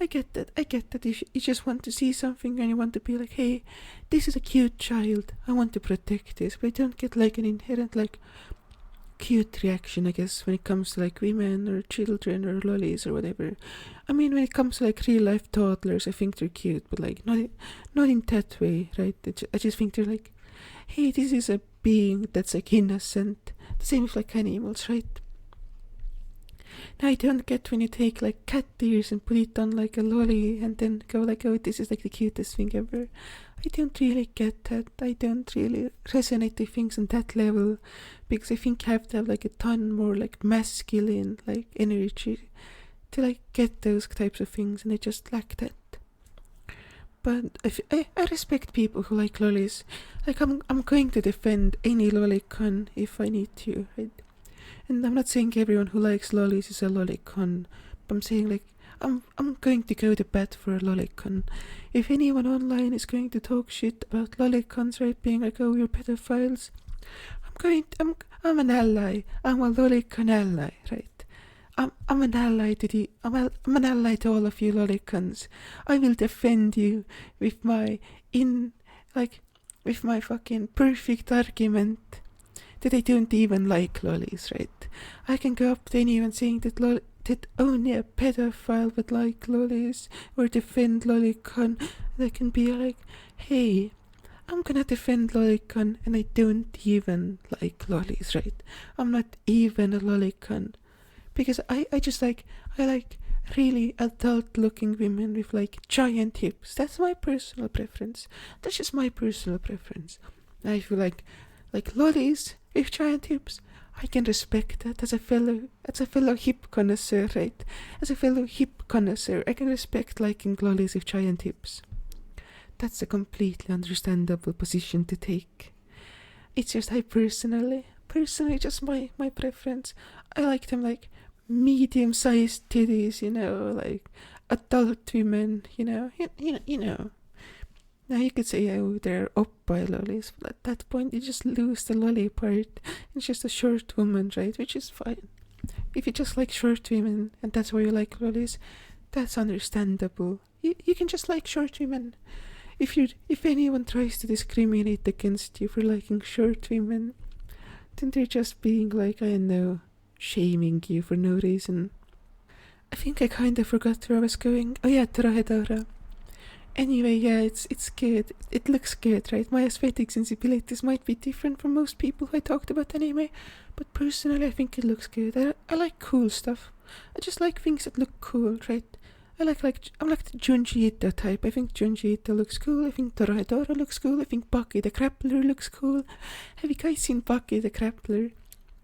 I get that if you just want to see something and you want to be like, hey, this is a cute child, I want to protect this, but I don't get like an inherent like cute reaction, I guess, when it comes to like women or children or lollies or whatever. I mean, when it comes to like real life toddlers, I think they're cute, but like not in that way, right? I just think they're like, hey, this is a being that's like innocent. The same with like animals, right? Now I don't get when you take like cat ears and put it on like a lolly and then go like, oh, this is like the cutest thing ever. I don't really get that. I don't really resonate with things on that level, because I think you have to have like a ton more like masculine like energy to like get those types of things, and I just lack that. But I respect people who like lollies. Like I'm going to defend any lolicon if I need to, right? And I'm not saying everyone who likes lollies is a lolicon, but I'm saying like I'm going to go to bat for a lolicon. If anyone online is going to talk shit about lolicons, right, being like, oh, you're pedophiles, I'm an ally. I'm a lolicon ally, right? I'm an ally to I'm an ally to all of you lolicons. I will defend you with my with my fucking perfect argument that I don't even like lollies, right? I can go up to anyone saying that that only a pedophile would like lollies or defend lolicon. And I can be like, hey, I'm gonna defend lolicon and I don't even like lollies, right? I'm not even a lolicon. Because I like really adult looking women with like giant hips. That's my personal preference. That's just my personal preference. I feel like lollies with giant hips. I can respect that as a fellow hip connoisseur, right? As a fellow hip connoisseur, I can respect liking lollies with giant hips. That's a completely understandable position to take. It's just I personally, just my preference. I like them like medium-sized titties, like adult women, you know. Now you could say, oh, they're up by lollies, but at that point you just lose the lolly part. It's just a short woman, right? Which is fine. If you just like short women and that's why you like lollies, that's understandable. You can just like short women. If anyone tries to discriminate against you for liking short women, then they're just being like, I know, shaming you for no reason. I think I kind of forgot where I was going. Oh yeah, Torahedora. Anyway, yeah, it's good. It looks good, right? My aesthetic sensibilities might be different from most people who I talked about anime, but personally I think it looks good. I like cool stuff. I just like things that look cool, right? I'm like the Junji Ito type. I think Junji Ito looks cool. I think Torahedora looks cool. I think Baki the Grappler looks cool. Have you guys seen Baki the Grappler?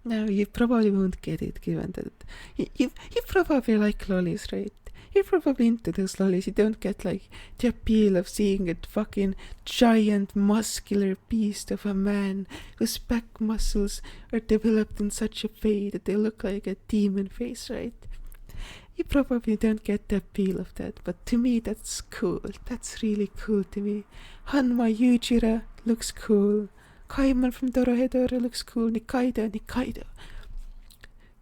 No, you probably won't get it, given that you probably like lollies, right? You're probably into those lollies. You don't get like the appeal of seeing a fucking giant muscular beast of a man whose back muscles are developed in such a way that they look like a demon face, right? You probably don't get the appeal of that, but to me that's cool. That's really cool to me. Hanma Yujira looks cool. Kaiman from Dorohedoro looks cool. Nikaido.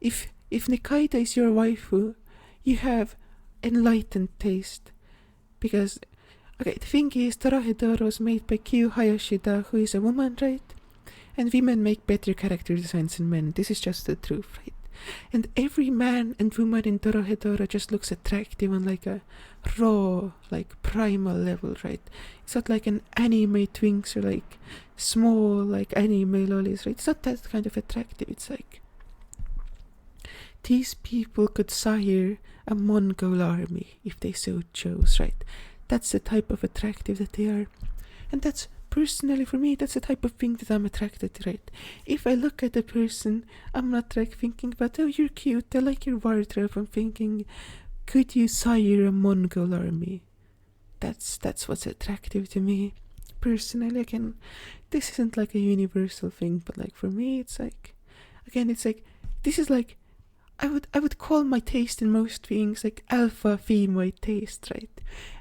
If Nikaido is your waifu, you have enlightened taste. Because, okay, the thing is, Dorohedoro was made by Kyu Hayashida, who is a woman, right? And women make better character designs than men. This is just the truth, right? And every man and woman in Dorohedoro just looks attractive on like a raw, like primal level, right? It's not like an anime twinks or like small, like anime lollies, right? It's not that kind of attractive. It's like these people could sire a Mongol army if they so chose, right? That's the type of attractive that they are. And that's, personally for me, that's the type of thing that I'm attracted to, right? If I look at a person, I'm not like thinking about, oh, you're cute, I like your wardrobe. I'm thinking, could you sire a Mongol army? That's what's attractive to me. Personally, again, this isn't like a universal thing, but like for me, it's like, again, it's like, this is like, I would call my taste in most things like alpha femoid taste, right?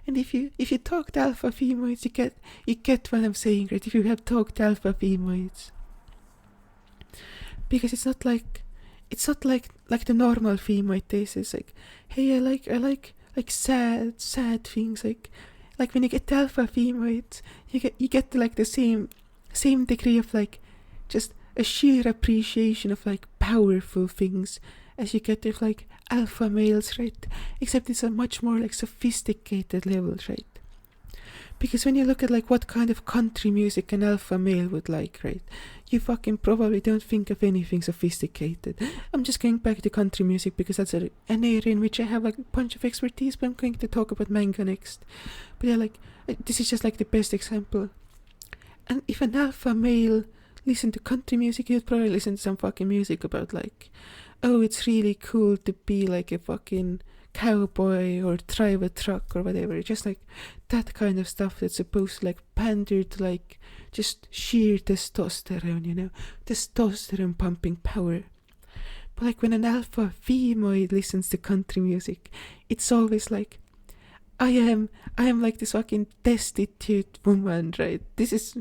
And if you talk to alpha femoids, you get what I'm saying, right? If you have talked to alpha femoids, because it's not like the normal femoid taste. It's like, hey, I like sad things, like when you get to alpha femoids, you get like the same degree of like just a sheer appreciation of like powerful things as you get with like alpha males, right? Except it's a much more like sophisticated level, right? Because when you look at like what kind of country music an alpha male would like, right? You fucking probably don't think of anything sophisticated. I'm just going back to country music because that's an area in which I have like a bunch of expertise, but I'm going to talk about manga next. But yeah, like this is just like the best example. And if an alpha male listened to country music, he'd probably listen to some fucking music about like, oh, it's really cool to be like a fucking cowboy or drive a truck or whatever. Just like that kind of stuff that's supposed to like pander to like just sheer testosterone, testosterone pumping power. But like when an alpha femoid listens to country music, it's always like, I am like this fucking destitute woman, right? This is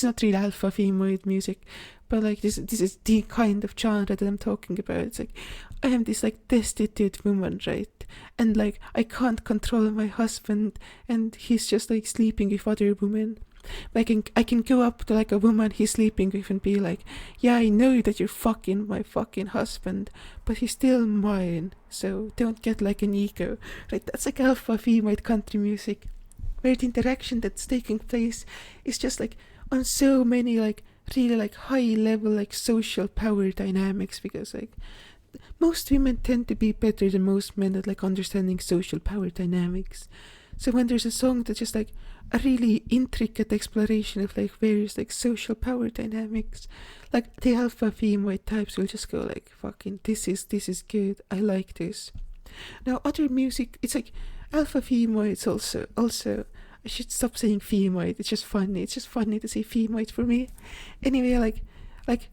not real alpha femoid music, but like this is the kind of genre that I'm talking about. It's like, I am this like destitute woman, right? And like I can't control my husband, and he's just like sleeping with other women. Like I can go up to like a woman he's sleeping with and be like, yeah, I know that you're fucking my fucking husband, but he's still mine, so don't get like an ego, right? That's like alpha femoid country music, where the interaction that's taking place is just like on so many like really like high level like social power dynamics, because like most women tend to be better than most men at like understanding social power dynamics. So when there's a song that's just like, a really intricate exploration of like various like social power dynamics. Like the alpha female types will just go like, fucking this is good, I like this. Now other music, it's like alpha female, it's also I should stop saying female, it's just funny to say female for me. Anyway, like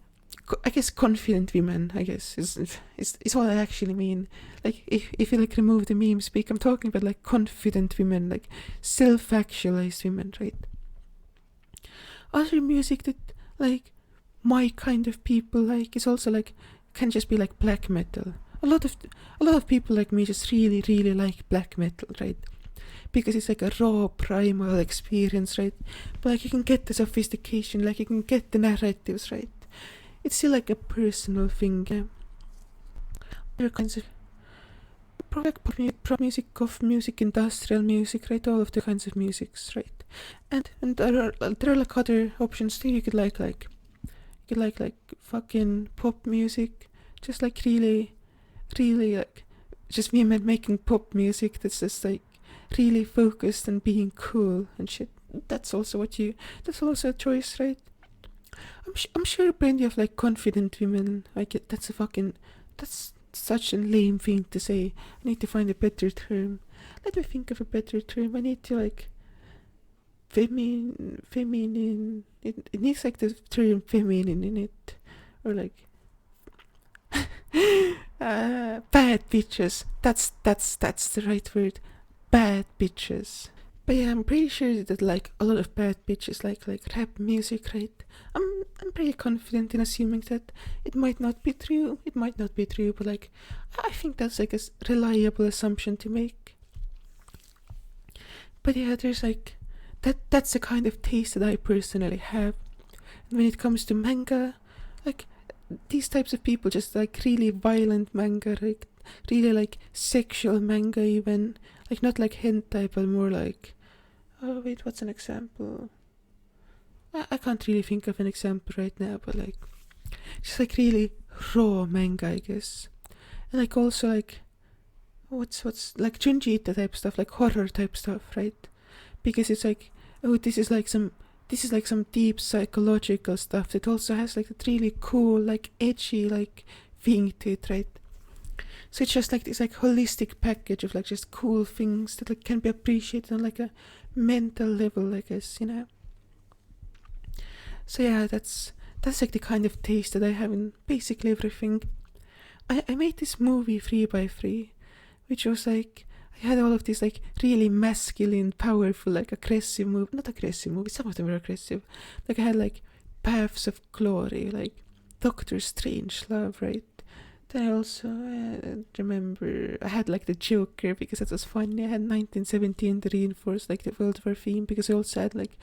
I guess confident women, I guess, is what I actually mean. Like, if you like remove the meme speak, I'm talking about like confident women, like self-actualized women, right? Other music that like my kind of people like is also like can just be like black metal. A lot of people like me just really like black metal, right? Because it's like a raw primal experience, right? But like you can get the sophistication, like you can get the narratives, right? It's still like a personal thing. Other kinds of prog music, goth music, industrial music, right? All of the kinds of musics, right? And there are like other options too. You could like fucking pop music, just like really like just women making pop music that's just like really focused on being cool and shit. That's also a choice, right? I'm sure plenty of like confident women. Like that's such a lame thing to say. I need to find a better term. Let me think of a better term. I need to like feminine. It needs like the term feminine in it, or like bad bitches. That's the right word. Bad bitches. But yeah, I'm pretty sure that like a lot of bad bitches like rap music, right? I'm pretty confident in assuming that it might not be true. But like I think that's like a reliable assumption to make. But yeah, there's like that's the kind of taste that I personally have. And when it comes to manga, like these types of people just like really violent manga, like really like sexual manga even. Like not like hentai, but more like, oh wait, what's an example? I can't really think of an example right now, but like just like really raw manga, I guess. And like also like what's like Junji Ito type stuff, like horror type stuff, right? Because it's like, oh, this is like some deep psychological stuff that also has like that really cool, like edgy, like thing to it, right? So it's just like this like holistic package of like just cool things that like can be appreciated on like a mental level, I guess, you know. So yeah, that's like the kind of taste that I have in basically everything. I made this movie 3x3, which was like I had all of these like really masculine, powerful, like aggressive not aggressive movies, some of them were aggressive. Like I had like Paths of Glory, like Doctor Strangelove, right? Then I also remember I had like the Joker because that was funny. I had 1917 to reinforce like the World War theme because I also had like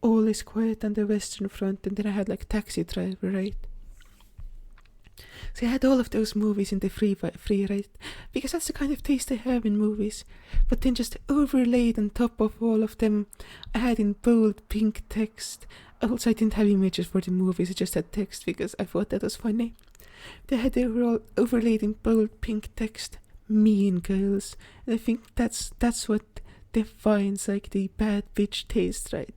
All Is Quiet on the Western Front, and then I had like Taxi Driver, right? So I had all of those movies in the free, right? Because that's the kind of taste I have in movies. But then just overlaid on top of all of them, I had in bold pink text. Also, I didn't have images for the movies, I just had text because I thought that was funny. They had overlaid in bold pink text, Mean Girls. And I think that's what defines like the bad bitch taste, right?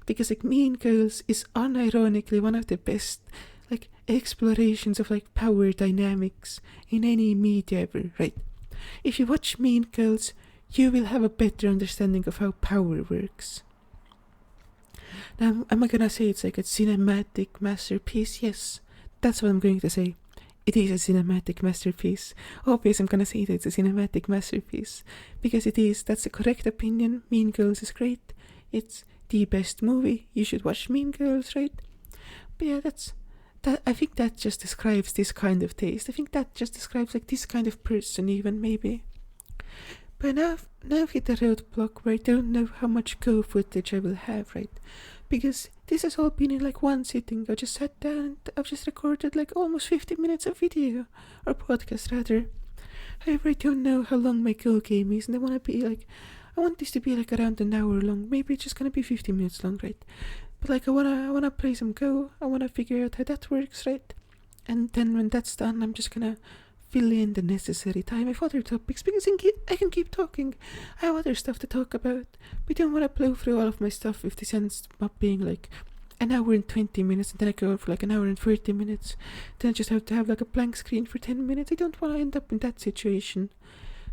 Because like Mean Girls is unironically one of the best like explorations of like power dynamics in any media ever, right? If you watch Mean Girls, you will have a better understanding of how power works. Now, am I gonna say it's like a cinematic masterpiece? Yes, that's what I'm going to say. It is a cinematic masterpiece. Obviously, I'm gonna say that it's a cinematic masterpiece because it is. That's the correct opinion. Mean Girls is great. It's the best movie. You should watch Mean Girls, right? But yeah, I think that just describes this kind of taste. I think that just describes like this kind of person, even maybe. But now I've hit a roadblock where I don't know how much Go footage I will have, right? Because this has all been in like one sitting. I just sat down and I've just recorded like almost 50 minutes of video, or podcast rather. However, I don't know how long my Go game is, and I want this to be like around an hour long. Maybe it's just gonna be 50 minutes long, right? But like I wanna play some Go. I wanna figure out how that works, right? And then when that's done, I'm just gonna fill in the necessary time with other topics because I can keep talking. I have other stuff to talk about. But I don't want to blow through all of my stuff if this ends up being like an hour and 20 minutes and then I go on for like an hour and 30 minutes. Then I just have to have like a blank screen for 10 minutes. I don't want to end up in that situation.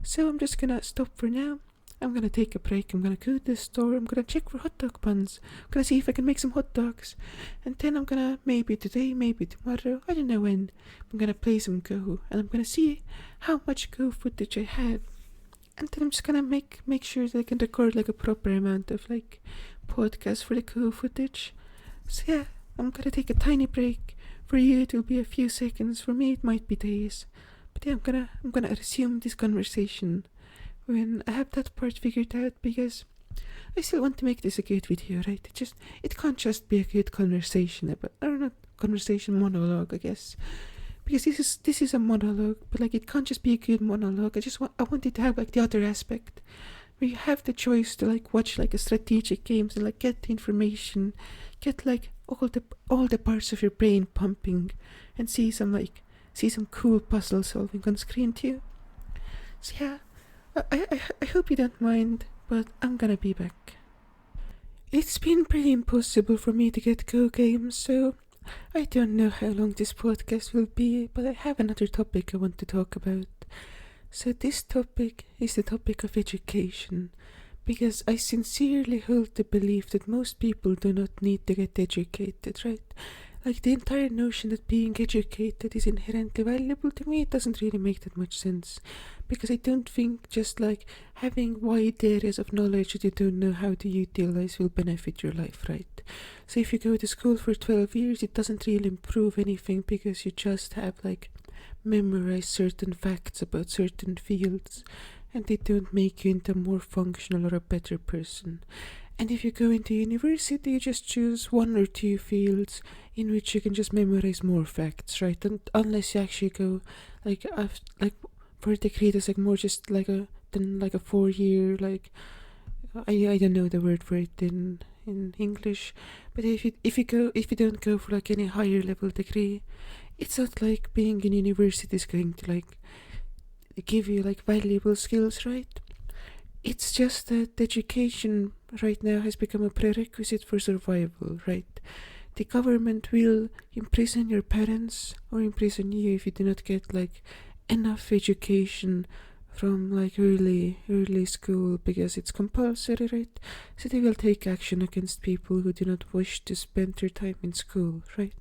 So I'm just gonna stop for now. I'm gonna take a break. I'm gonna go to the store. I'm gonna check for hot dog buns. I'm gonna see if I can make some hot dogs. And then I'm gonna, maybe today, maybe tomorrow, I don't know when, I'm gonna play some Go. And I'm gonna see how much Go footage I have. And then I'm just gonna make sure that I can record like a proper amount of like podcasts for the Go footage. So yeah, I'm gonna take a tiny break. For you it will be a few seconds. For me it might be days. But yeah, I'm gonna resume this conversation when I have that part figured out, because I still want to make this a good video, right? It can't just be a good conversation about, or not conversation, monologue, I guess. Because this is a monologue, but like it can't just be a good monologue. I wanted to have like the other aspect where you have the choice to like watch like a strategic games and like get the information, get like all the parts of your brain pumping, and see some cool puzzle solving on screen too. So yeah, I hope you don't mind, but I'm gonna be back. It's been pretty impossible for me to get Go games, so I don't know how long this podcast will be, but I have another topic I want to talk about. So this topic is the topic of education, because I sincerely hold the belief that most people do not need to get educated, right? Like the entire notion that being educated is inherently valuable, to me it doesn't really make that much sense. Because I don't think just like having wide areas of knowledge that you don't know how to utilize will benefit your life, right? So if you go to school for 12 years, it doesn't really improve anything because you just have like memorized certain facts about certain fields, and they don't make you into a more functional or a better person. And if you go into university, you just choose one or two fields in which you can just memorize more facts, right? And unless you actually go for a degree that's like more just like a 4-year, like I don't know the word for it in English, but if you don't go for like any higher level degree, it's not like being in university is going to like give you like valuable skills, right? It's just that education right now has become a prerequisite for survival, right? The government will imprison your parents or imprison you if you do not get like enough education from like early school, because it's compulsory, right? So they will take action against people who do not wish to spend their time in school, right?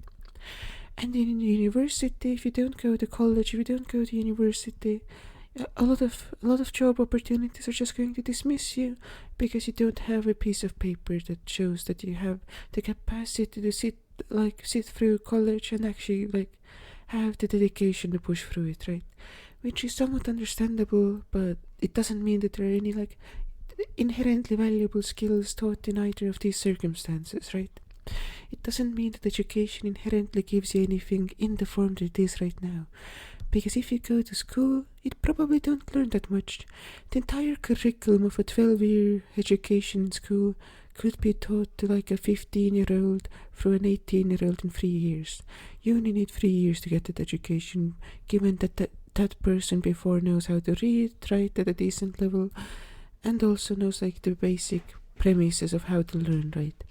And in university, if you don't go to college, if you don't go to university, a lot of job opportunities are just going to dismiss you because you don't have a piece of paper that shows that you have the capacity to sit through college and actually like have the dedication to push through it, right? Which is somewhat understandable, but it doesn't mean that there are any like inherently valuable skills taught in either of these circumstances, right? It doesn't mean that education inherently gives you anything in the form that it is right now. Because if you go to school, you probably don't learn that much. The entire curriculum of a 12-year education in school could be taught to like a 15-year-old through an 18-year-old in 3 years. You only need 3 years to get that education, given that person before knows how to read, write at a decent level, and also knows like the basic premises of how to learn, right?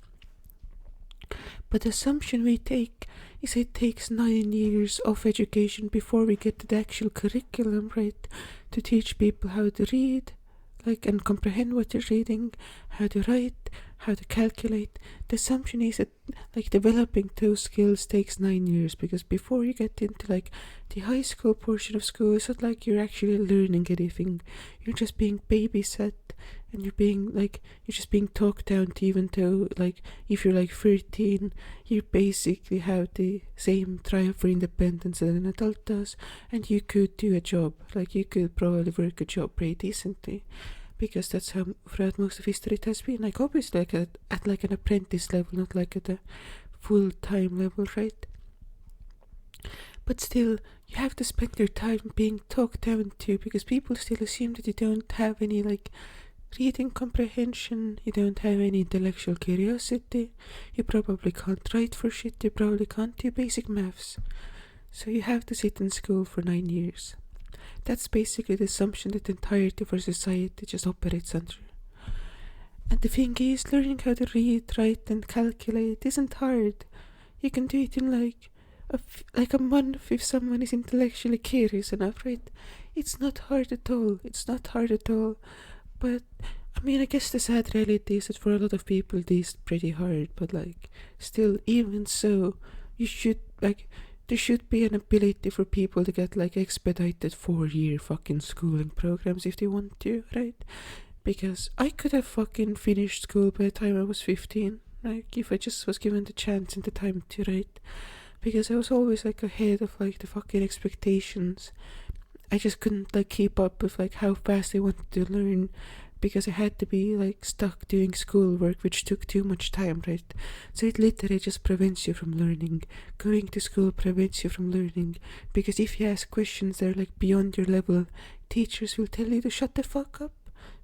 But the assumption we take is it takes 9 years of education before we get to the actual curriculum, right? To teach people how to read, like, and comprehend what they're reading, how to write, how to calculate. The assumption is that like developing those skills takes 9 years, because before you get into like the high school portion of school, it's not like you're actually learning anything. You're just being babysat, and you're just being talked down to, even though like if you're like 13, you basically have the same drive for independence that an adult does, and you could do a job, like you could probably work a job pretty decently, because that's how throughout most of history it has been. Like obviously like at like an apprentice level, not like at a full-time level, right? But still, you have to spend your time being talked down to, because people still assume that you don't have any like reading comprehension, you don't have any intellectual curiosity, you probably can't write for shit, you probably can't do basic maths. So you have to sit in school for 9 years. That's basically the assumption that the entirety of our society just operates under. And the thing is, learning how to read, write, and calculate isn't hard. You can do it in like a month if someone is intellectually curious enough, right? It's not hard at all. It's not hard at all. But I mean, I guess the sad reality is that for a lot of people, it is pretty hard. But still, even so, you should there should be an ability for people to get expedited 4-year fucking schooling programs if they want to, right? Because I could have fucking finished school by the time I was 15, if I just was given the chance and the time to, right? Because I was always ahead of the fucking expectations. I just couldn't keep up with how fast I wanted to learn, because I had to be stuck doing schoolwork, which took too much time, right? So it literally just prevents you from learning. Going to school prevents you from learning, because if you ask questions that are beyond your level, teachers will tell you to shut the fuck up.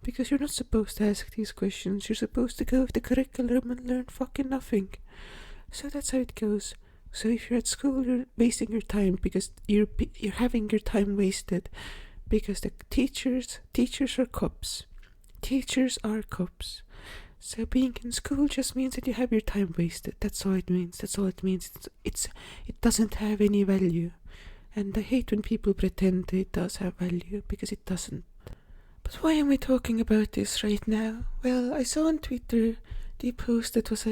Because you're not supposed to ask these questions. You're supposed to go with the curriculum and learn fucking nothing. So that's how it goes. So if you're at school, you're wasting your time because you're having your time wasted because the teachers are cops. Teachers are cops. So being in school just means that you have your time wasted. That's all it means. That's all it means. It doesn't have any value. And I hate when people pretend that it does have value, because it doesn't. But why am I talking about this right now? Well, I saw on Twitter the post that was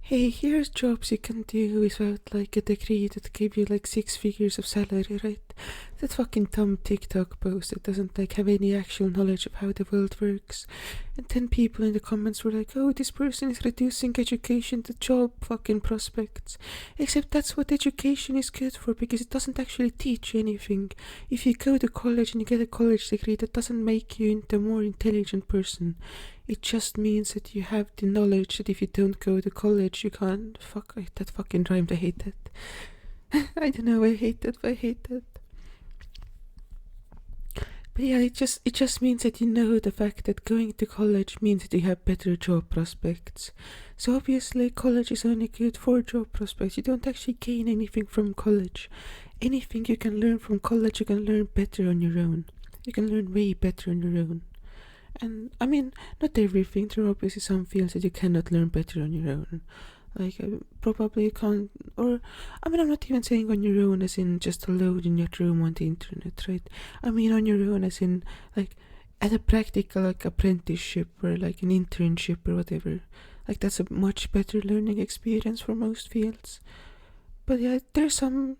hey, here's jobs you can do without a degree that give you 6 figures of salary, right? That fucking dumb TikTok post that doesn't have any actual knowledge of how the world works. And then people in the comments were oh, this person is reducing education to job fucking prospects. Except that's what education is good for, because it doesn't actually teach you anything. If you go to college and you get a college degree, that doesn't make you into a more intelligent person. It just means that you have the knowledge that if you don't go to college, you can't. That fucking rhymed. I hate that. I don't know. I hate that. But yeah, it just means that you know the fact that going to college means that you have better job prospects. So obviously, college is only good for job prospects. You don't actually gain anything from college. Anything you can learn from college, you can learn better on your own. You can learn way better on your own. And I mean, not everything. There are obviously some fields that you cannot learn better on your own. Probably you can't, or I mean, I'm not even saying on your own as in just alone in your room on the internet, right? I mean on your own as in at a practical apprenticeship or an internship or whatever. That's a much better learning experience for most fields. But yeah, there's some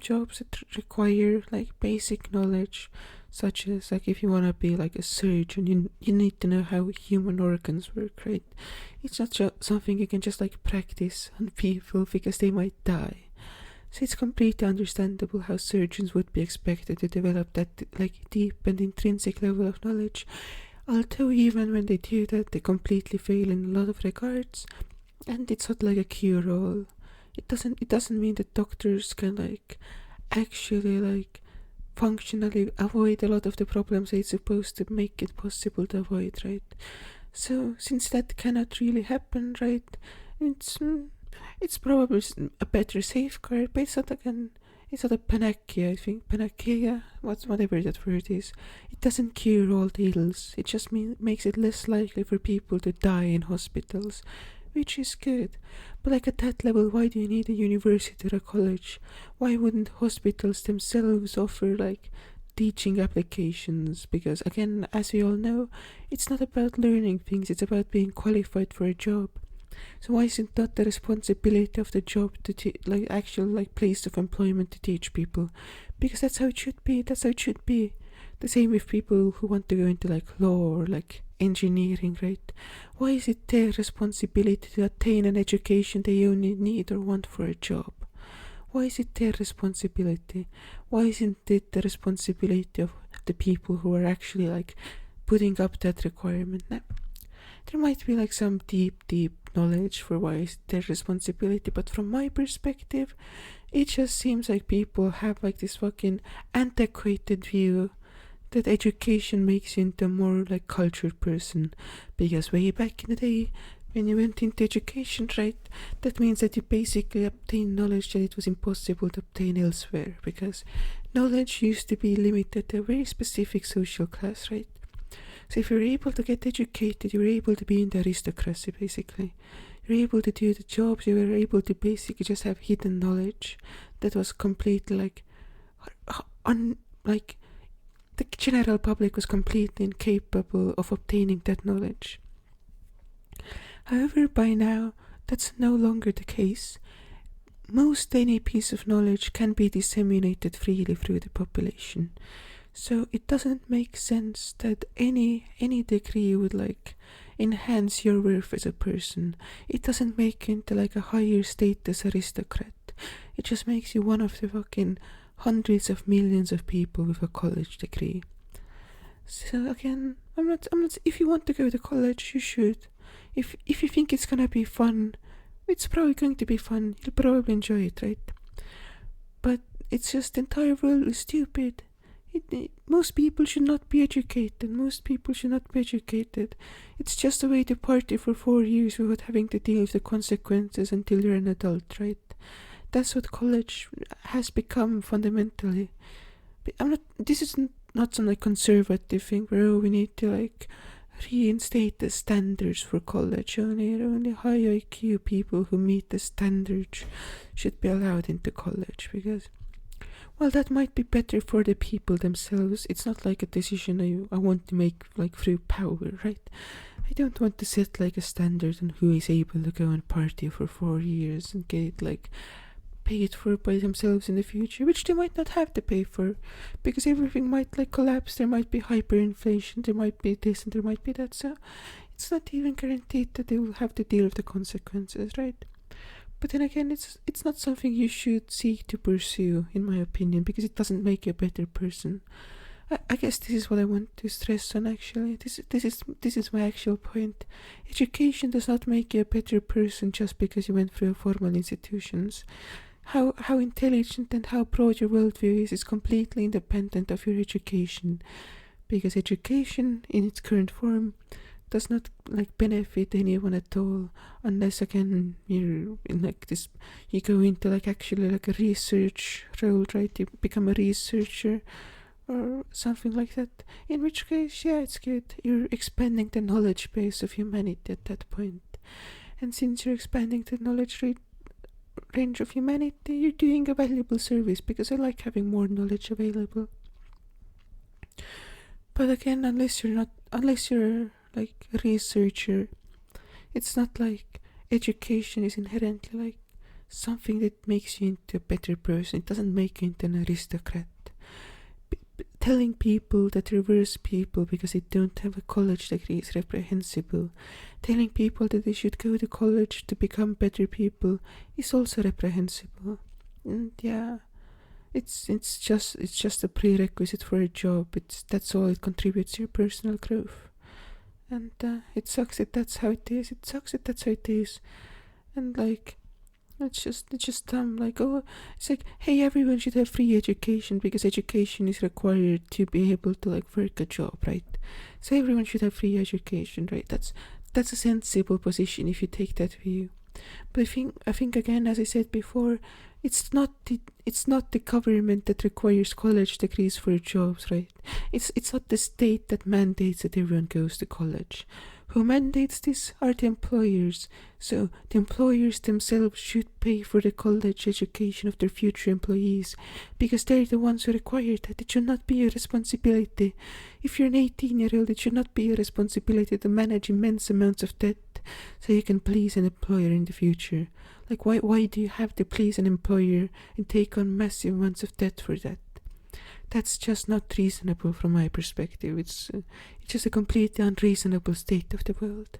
jobs that require basic knowledge, such as if you want to be a surgeon, you need to know how human organs work, right? It's not something you can just practice on people because they might die. So it's completely understandable how surgeons would be expected to develop that deep and intrinsic level of knowledge. Although even when they do that, they completely fail in a lot of regards, and it's not a cure-all. It doesn't mean that doctors can actually functionally avoid a lot of the problems they're supposed to make it possible to avoid, right? So since that cannot really happen, right, it's probably a better safeguard, but it's not a panacea. I think panacea, whatever that word is. It doesn't cure all the ills. It just makes it less likely for people to die in hospitals, which is good. But at that level, why do you need a university or a college? Why wouldn't hospitals themselves offer teaching applications? Because again, as we all know, it's not about learning things, it's about being qualified for a job. So why isn't that the responsibility of the job to actual place of employment to teach people? Because that's how it should be. The same with people who want to go into law or engineering, right? Why is it their responsibility to attain an education they only need or want for a job? Why is it their responsibility? Why isn't it the responsibility of the people who are actually putting up that requirement? Now, there might be some deep knowledge for why it's their responsibility, but from my perspective, it just seems people have this fucking antiquated view that education makes you into a more cultured person, because way back in the day, when you went into education, right, that means that you basically obtained knowledge that it was impossible to obtain elsewhere, because knowledge used to be limited to a very specific social class, right? So if you're able to get educated, you're able to be in the aristocracy, basically. You're able to do the jobs, you were able to basically just have hidden knowledge that was completely like the general public was completely incapable of obtaining that knowledge. However, by now, that's no longer the case. Most any piece of knowledge can be disseminated freely through the population. So it doesn't make sense that any degree would enhance your worth as a person. It doesn't make you into a higher status aristocrat. It just makes you one of the fucking hundreds of millions of people with a college degree. So again, I'm not. If you want to go to college, you should. If you think it's gonna be fun, it's probably going to be fun. You'll probably enjoy it, right? But it's just the entire world is stupid. Most people should not be educated. It's just a way to party for 4 years without having to deal with the consequences until you're an adult, right? That's what college has become fundamentally. This is not some conservative thing where we need to reinstate the standards for college. Only high IQ people who meet the standards should be allowed into college, because that might be better for the people themselves. It's not a decision I want to make through power, right? I don't want to set a standard on who is able to go and party for 4 years and get paid for by themselves in the future, which they might not have to pay for, because everything might collapse. There might be hyperinflation, there might be this and there might be that, so it's not even guaranteed that they will have to deal with the consequences, right? But then again, it's not something you should seek to pursue, in my opinion, because it doesn't make you a better person. I guess this is what I want to stress on, actually. This is my actual point. Education does not make you a better person just because you went through formal institutions. How intelligent and how broad your worldview is completely independent of your education, because education in its current form does not benefit anyone at all, unless again you're in this, you go into actually a research role, right? You become a researcher or something like that, in which case, yeah, it's good. You're expanding the knowledge base of humanity at that point. And since you're expanding the knowledge range of humanity, you're doing a valuable service, because I like having more knowledge available. But again, unless you're a researcher, it's not education is inherently something that makes you into a better person. It doesn't make you into an aristocrat. Telling people that they're worse people because they don't have a college degree is reprehensible. Telling people that they should go to college to become better people is also reprehensible. And yeah, it's just a prerequisite for a job. That's all it contributes to your personal growth. And it sucks that that's how it is. And it's just dumb. It's hey, everyone should have free education because education is required to be able to work a job, right? So everyone should have free education, right? That's a sensible position if you take that view. But I think again, as I said before, it's not the government that requires college degrees for jobs, right? It's not the state that mandates that everyone goes to college. Who mandates this are the employers. So the employers themselves should pay for the college education of their future employees, because they're the ones who require that. It should not be your responsibility. If you're an 18-year-old, it should not be your responsibility to manage immense amounts of debt so you can please an employer in the future. Why do you have to please an employer and take on massive amounts of debt for that? That's just not reasonable from my perspective. It's just a completely unreasonable state of the world.